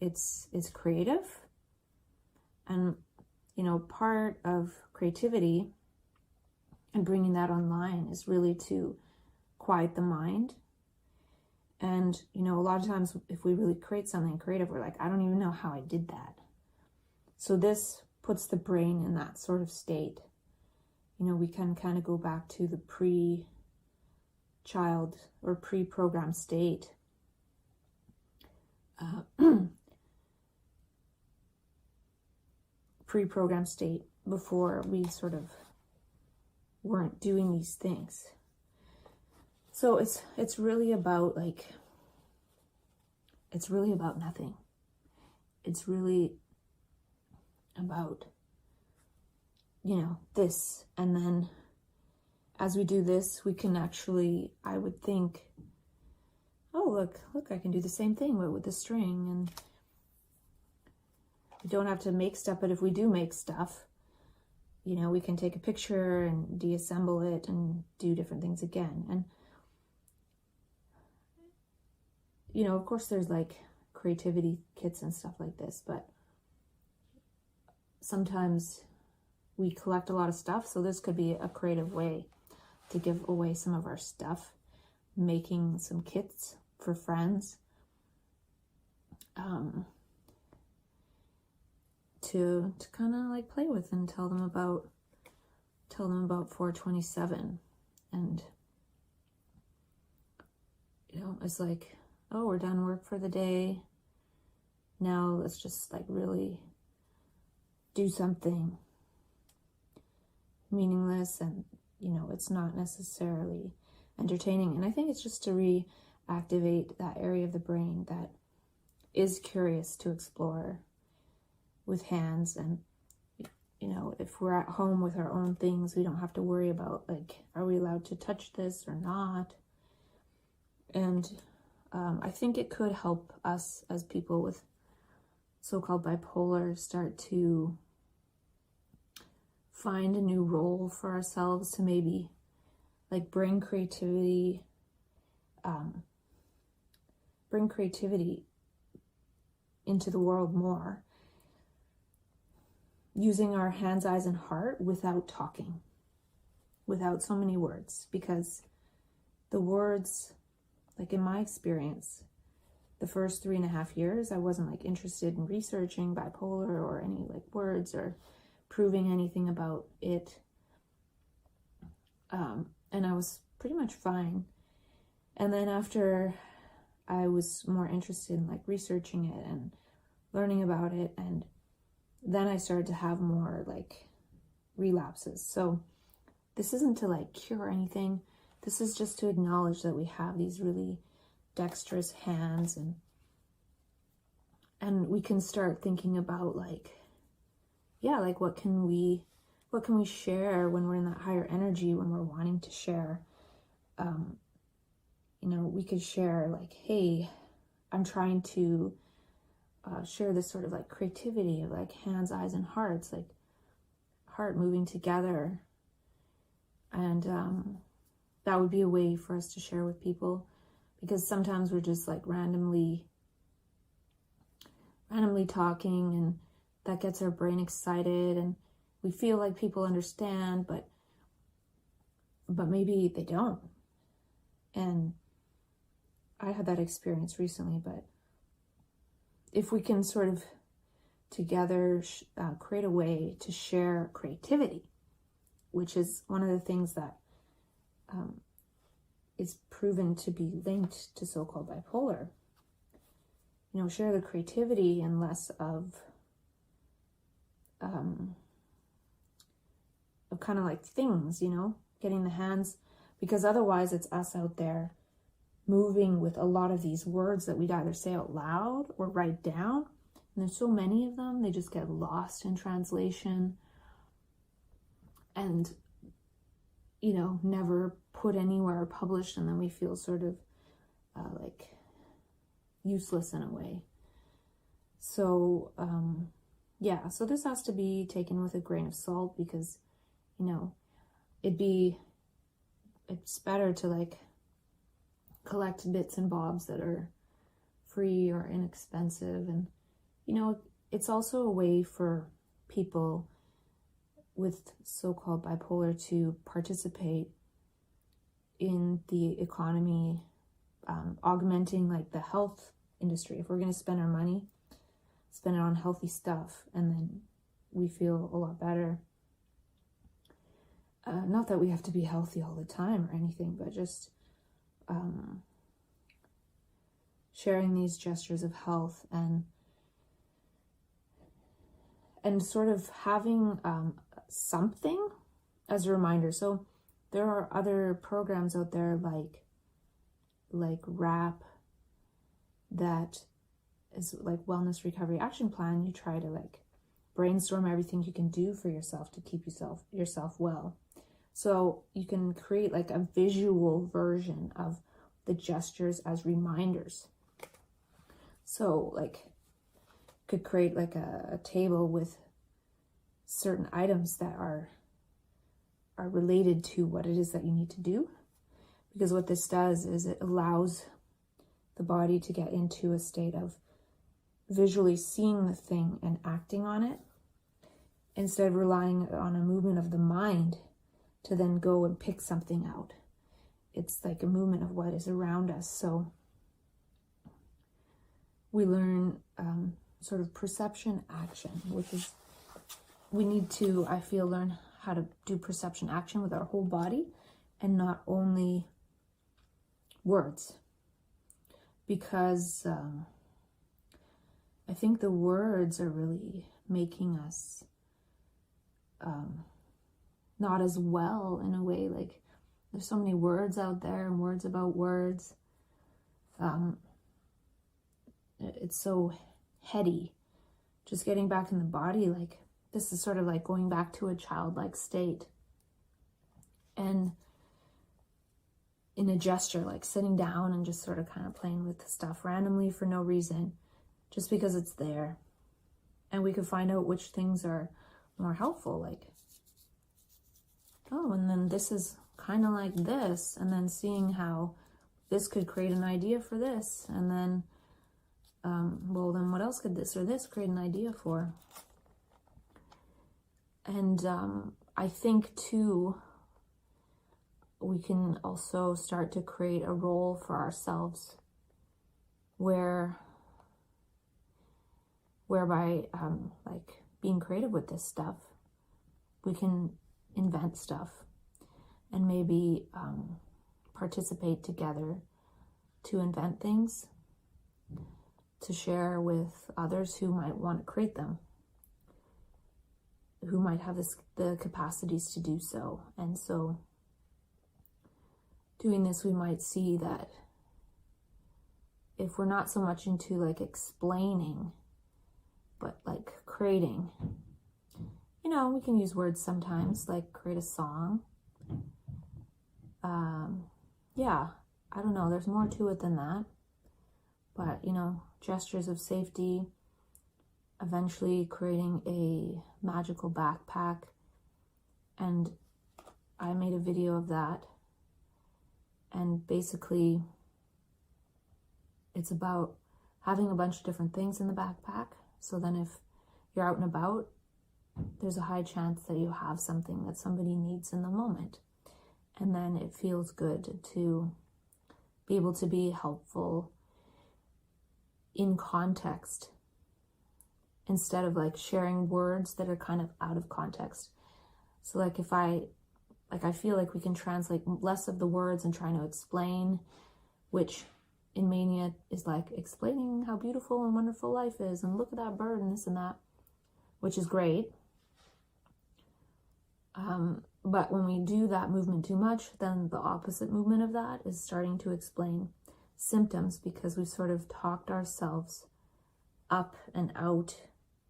it's creative. And, you know, part of creativity and bringing that online is really to quiet the mind. And, you know, a lot of times if we really create something creative, we're like, I don't even know how I did that. So this puts the brain in that sort of state. You know, we can kind of go back to the pre-child or pre-programmed state. Pre-programmed state before we sort of weren't doing these things. So it's really about like, it's really about nothing. It's really about, you know, this. And then as we do this, we can actually, I would think, oh, look, I can do the same thing but with the string. And we don't have to make stuff, but if we do make stuff, you know, we can take a picture and deassemble it and do different things again. And, you know, of course there's like creativity kits and stuff like this, but sometimes we collect a lot of stuff. So this could be a creative way to give away some of our stuff, making some kits for friends, to kind of like play with and tell them about 427. And, you know, it's like oh, we're done work for the day. Now let's just like really do something meaningless, and it's not necessarily entertaining. And I think it's just to reactivate that area of the brain that is curious to explore with hands. And if we're at home with our own things, we don't have to worry about like, are we allowed to touch this or not? And I think it could help us as people with so-called bipolar start to find a new role for ourselves, to maybe like bring creativity into the world more, using our hands, eyes, and heart without talking, without so many words. Because the words, like in my experience, the first 3.5 years, I wasn't like interested in researching bipolar or any like words or proving anything about it. And I was pretty much fine. And then after I was more interested in like researching it and learning about it, and then I started to have more like relapses. So this isn't to like cure anything. This is just to acknowledge that we have these really dexterous hands, and we can start thinking about like, yeah, like what can we share when we're in that higher energy, when we're wanting to share. We could share like, hey, I'm trying to share this sort of like creativity of like hands, eyes, and hearts, like heart moving together. And that would be a way for us to share with people, because sometimes we're just like randomly talking, and that gets our brain excited, and we feel like people understand, but maybe they don't. And I had that experience recently. But if we can sort of together create a way to share creativity, which is one of the things that is proven to be linked to so-called bipolar, share the creativity and less of kind of like things, getting the hands, because otherwise it's us out there moving with a lot of these words that we'd either say out loud or write down. And there's so many of them, they just get lost in translation and, never put anywhere or published. And then we feel sort of like useless in a way. So, so this has to be taken with a grain of salt, because, it's better to like collect bits and bobs that are free or inexpensive. And, it's also a way for people with so-called bipolar to participate in the economy, augmenting like the health industry. If we're going to spend our money, spend it on healthy stuff, and then we feel a lot better. Not that we have to be healthy all the time or anything, but just sharing these gestures of health and sort of having something as a reminder. So there are other programs out there like RAP, that is like Wellness Recovery Action Plan. You try to like brainstorm everything you can do for yourself to keep yourself well. So you can create like a visual version of the gestures as reminders. So like could create like a table with certain items that are related to what it is that you need to do. Because what this does is it allows the body to get into a state of visually seeing the thing and acting on it, instead of relying on a movement of the mind to then go and pick something out. It's like a movement of what is around us. So we learn sort of perception action, which is, we need to, I feel, learn how to do perception action with our whole body and not only words. because I think the words are really making us not as well in a way. Like, there's so many words out there and words about words. It's so heady. Just getting back in the body, like, this is sort of like going back to a childlike state. And in a gesture, like sitting down and just sort of kind of playing with stuff randomly for no reason, just because it's there. And we could find out which things are more helpful, like, oh, and then this is kind of like this, and then seeing how this could create an idea for this, and then, well, then what else could this or this create an idea for? And I think, too, we can also start to create a role for ourselves whereby, like, being creative with this stuff, we can invent stuff and maybe participate together to invent things, to share with others who might want to create them, who might have the capacities to do so. And so doing this, we might see that if we're not so much into like explaining, but like creating, you know, we can use words sometimes, like create a song. Yeah, I don't know, there's more to it than that. But, you know, gestures of safety, eventually creating a magical backpack. And I made a video of that. And basically, it's about having a bunch of different things in the backpack. So then if you're out and about, there's a high chance that you have something that somebody needs in the moment. And then it feels good to be able to be helpful in context instead of like sharing words that are kind of out of context. So like if I feel like we can translate less of the words and trying to explain, which in Mania is like explaining how beautiful and wonderful life is and look at that bird and this and that, which is great. But when we do that movement too much, then the opposite movement of that is starting to explain symptoms, because we've sort of talked ourselves up and out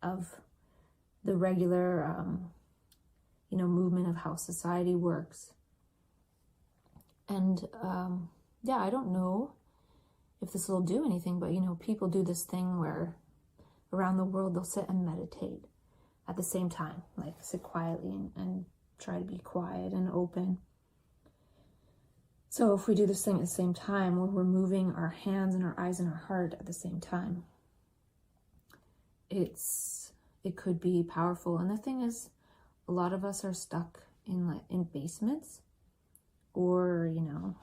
of the regular, movement of how society works. And yeah, I don't know if this will do anything, but, you know, people do this thing where around the world they'll sit and meditate at the same time, like sit quietly and try to be quiet and open. So if we do this thing at the same time, where we're moving our hands and our eyes and our heart at the same time, it could be powerful. And the thing is, a lot of us are stuck in basements, or, you know,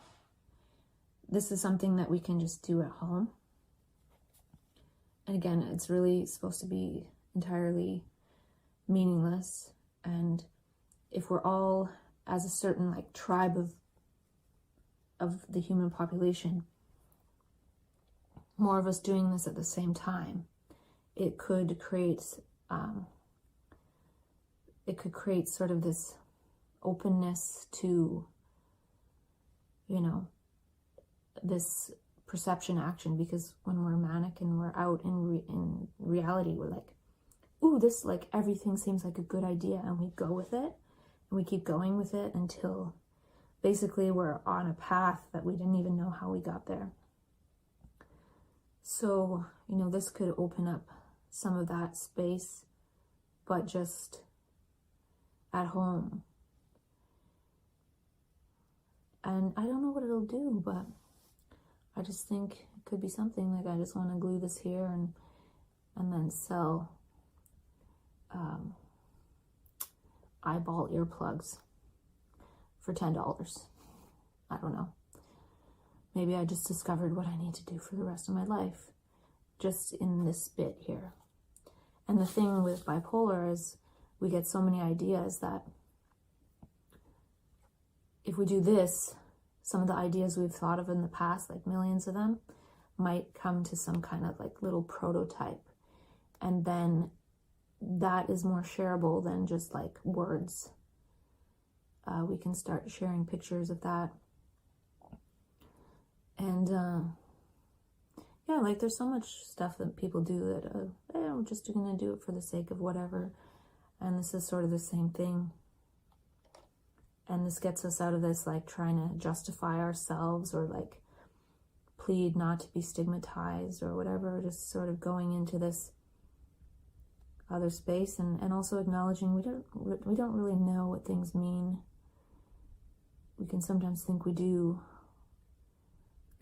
this is something that we can just do at home. And again, it's really supposed to be entirely meaningless. And if we're all as a certain like tribe of the human population, more of us doing this at the same time, it could create sort of this openness to, you know, this perception action. Because when we're manic and we're out in reality, we're like, ooh, this, like, everything seems like a good idea, and we go with it, and we keep going with it until basically we're on a path that we didn't even know how we got there. So, you know, this could open up some of that space, but just at home. And I don't know what it'll do, but I just think it could be something. Like, I just want to glue this here and then sell eyeball earplugs for $10. I don't know. Maybe I just discovered what I need to do for the rest of my life, just in this bit here. And the thing with bipolar is we get so many ideas that if we do this, some of the ideas we've thought of in the past, like millions of them, might come to some kind of like little prototype, and then that is more shareable than just like words. We can start sharing pictures of that. And yeah, like there's so much stuff that people do that I'm just gonna do it for the sake of whatever. And this is sort of the same thing. And this gets us out of this like trying to justify ourselves or like plead not to be stigmatized or whatever, just sort of going into this other space, and also acknowledging we don't really know what things mean. We can sometimes think we do.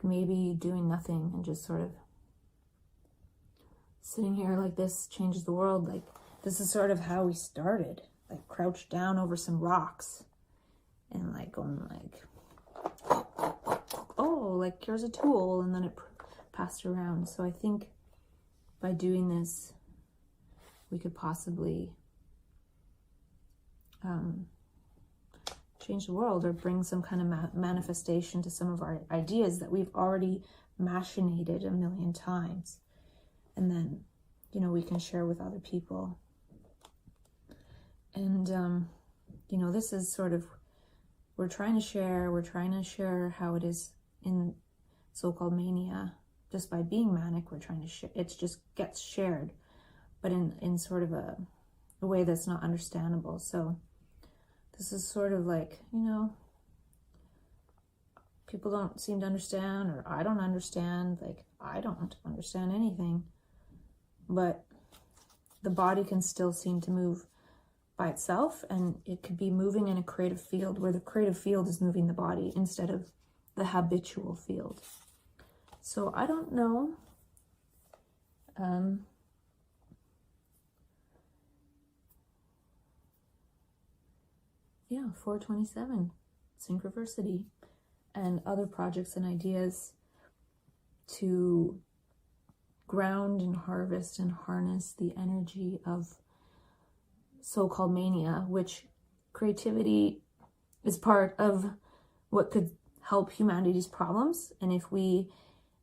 Maybe doing nothing and just sort of sitting here like this changes the world. Like this is sort of how we started, like crouched down over some rocks and like going like, oh, like here's a tool, and then it passed around. So I think by doing this, we could possibly change the world or bring some kind of manifestation to some of our ideas that we've already machinated a million times. And then, you know, we can share with other people. And, you know, this is sort of, we're trying to share how it is in so-called mania. Just by being manic, we're trying to share, it just gets shared, but in sort of a way that's not understandable. So this is sort of like, you know, people don't seem to understand, or I don't understand, like I don't understand anything, but the body can still seem to move by itself, and it could be moving in a creative field where the creative field is moving the body instead of the habitual field. So I don't know. Yeah, 427, synchronicity, and other projects and ideas to ground and harvest and harness the energy of so-called mania, which creativity is part of what could help humanity's problems. And if we,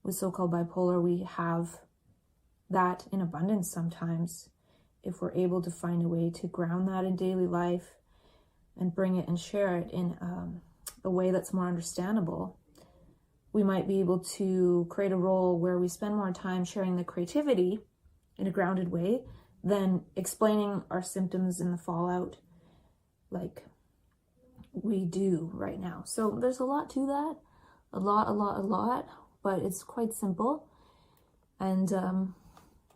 with so-called bipolar, we have that in abundance sometimes, if we're able to find a way to ground that in daily life and bring it and share it in a way that's more understandable, we might be able to create a role where we spend more time sharing the creativity in a grounded way than explaining our symptoms and the fallout like we do right now. So there's a lot to that, a lot, but it's quite simple. And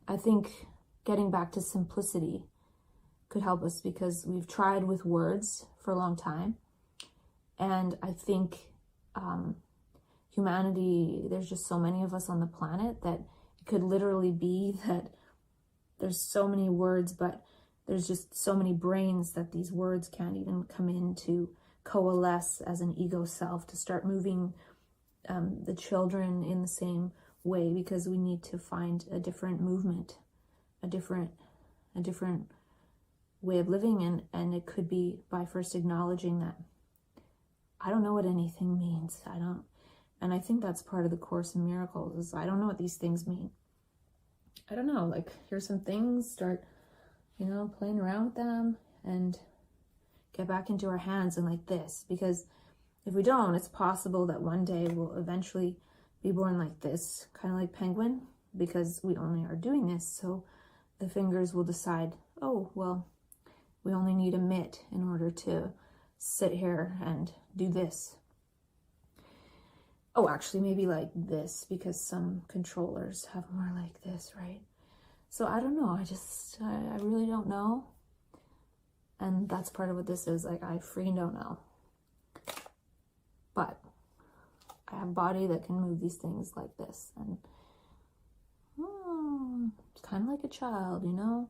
I think getting back to simplicity could help us, because we've tried with words for a long time. And I think humanity, there's just so many of us on the planet that it could literally be that there's so many words, but there's just so many brains that these words can't even come in to coalesce as an ego self to start moving the children in the same way, because we need to find a different movement, a different way of living. And it could be by first acknowledging that I don't know what anything means. And I think that's part of the Course in Miracles, is I don't know what these things mean. I don't know, like here's some things, start, you know, playing around with them and get back into our hands and like this, because if we don't, it's possible that one day we'll eventually be born like this, kind of like penguin, because we only are doing this. So the fingers will decide, oh, well, we only need a mitt in order to sit here and do this. Oh, actually, maybe like this, because some controllers have more like this, right? So I don't know. I really don't know. And that's part of what this is. Like, I freaking don't know. But I have a body that can move these things like this. And it's kind of like a child, you know?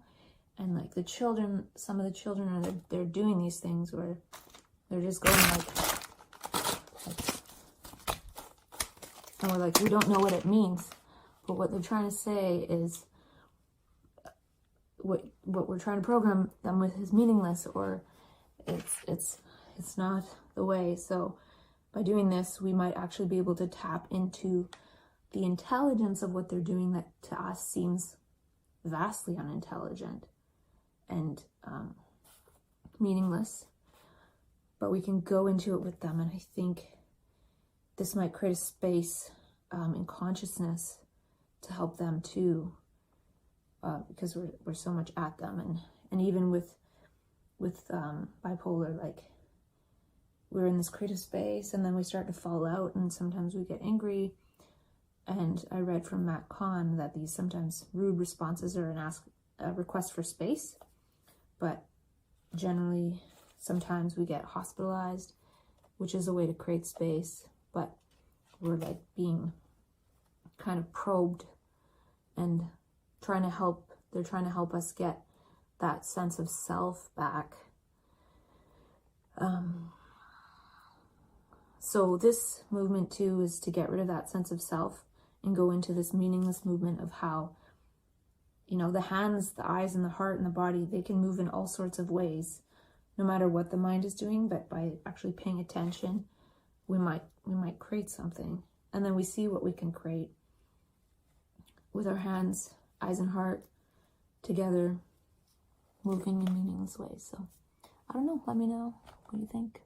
And like the children, some of the children they're doing these things where they're just going like, and we're like, we don't know what it means. But what they're trying to say is what we're trying to program them with is meaningless, or it's not the way. So by doing this, we might actually be able to tap into the intelligence of what they're doing that to us seems vastly unintelligent and meaningless, but we can go into it with them. And I think this might create a space in consciousness to help them too, because we're so much at them. And even with bipolar, like, we're in this creative space and then we start to fall out, and sometimes we get angry. And I read from Matt Kahn that these sometimes rude responses are a request for space, but generally sometimes we get hospitalized, which is a way to create space, but we're like being kind of probed and they're trying to help us get that sense of self back. So this movement too is to get rid of that sense of self and go into this meaningless movement of how, the hands, the eyes, and the heart and the body, they can move in all sorts of ways, no matter what the mind is doing. But by actually paying attention, we might create something. And then we see what we can create with our hands, eyes, and heart together, moving in meaningless ways. So I don't know. Let me know. What do you think?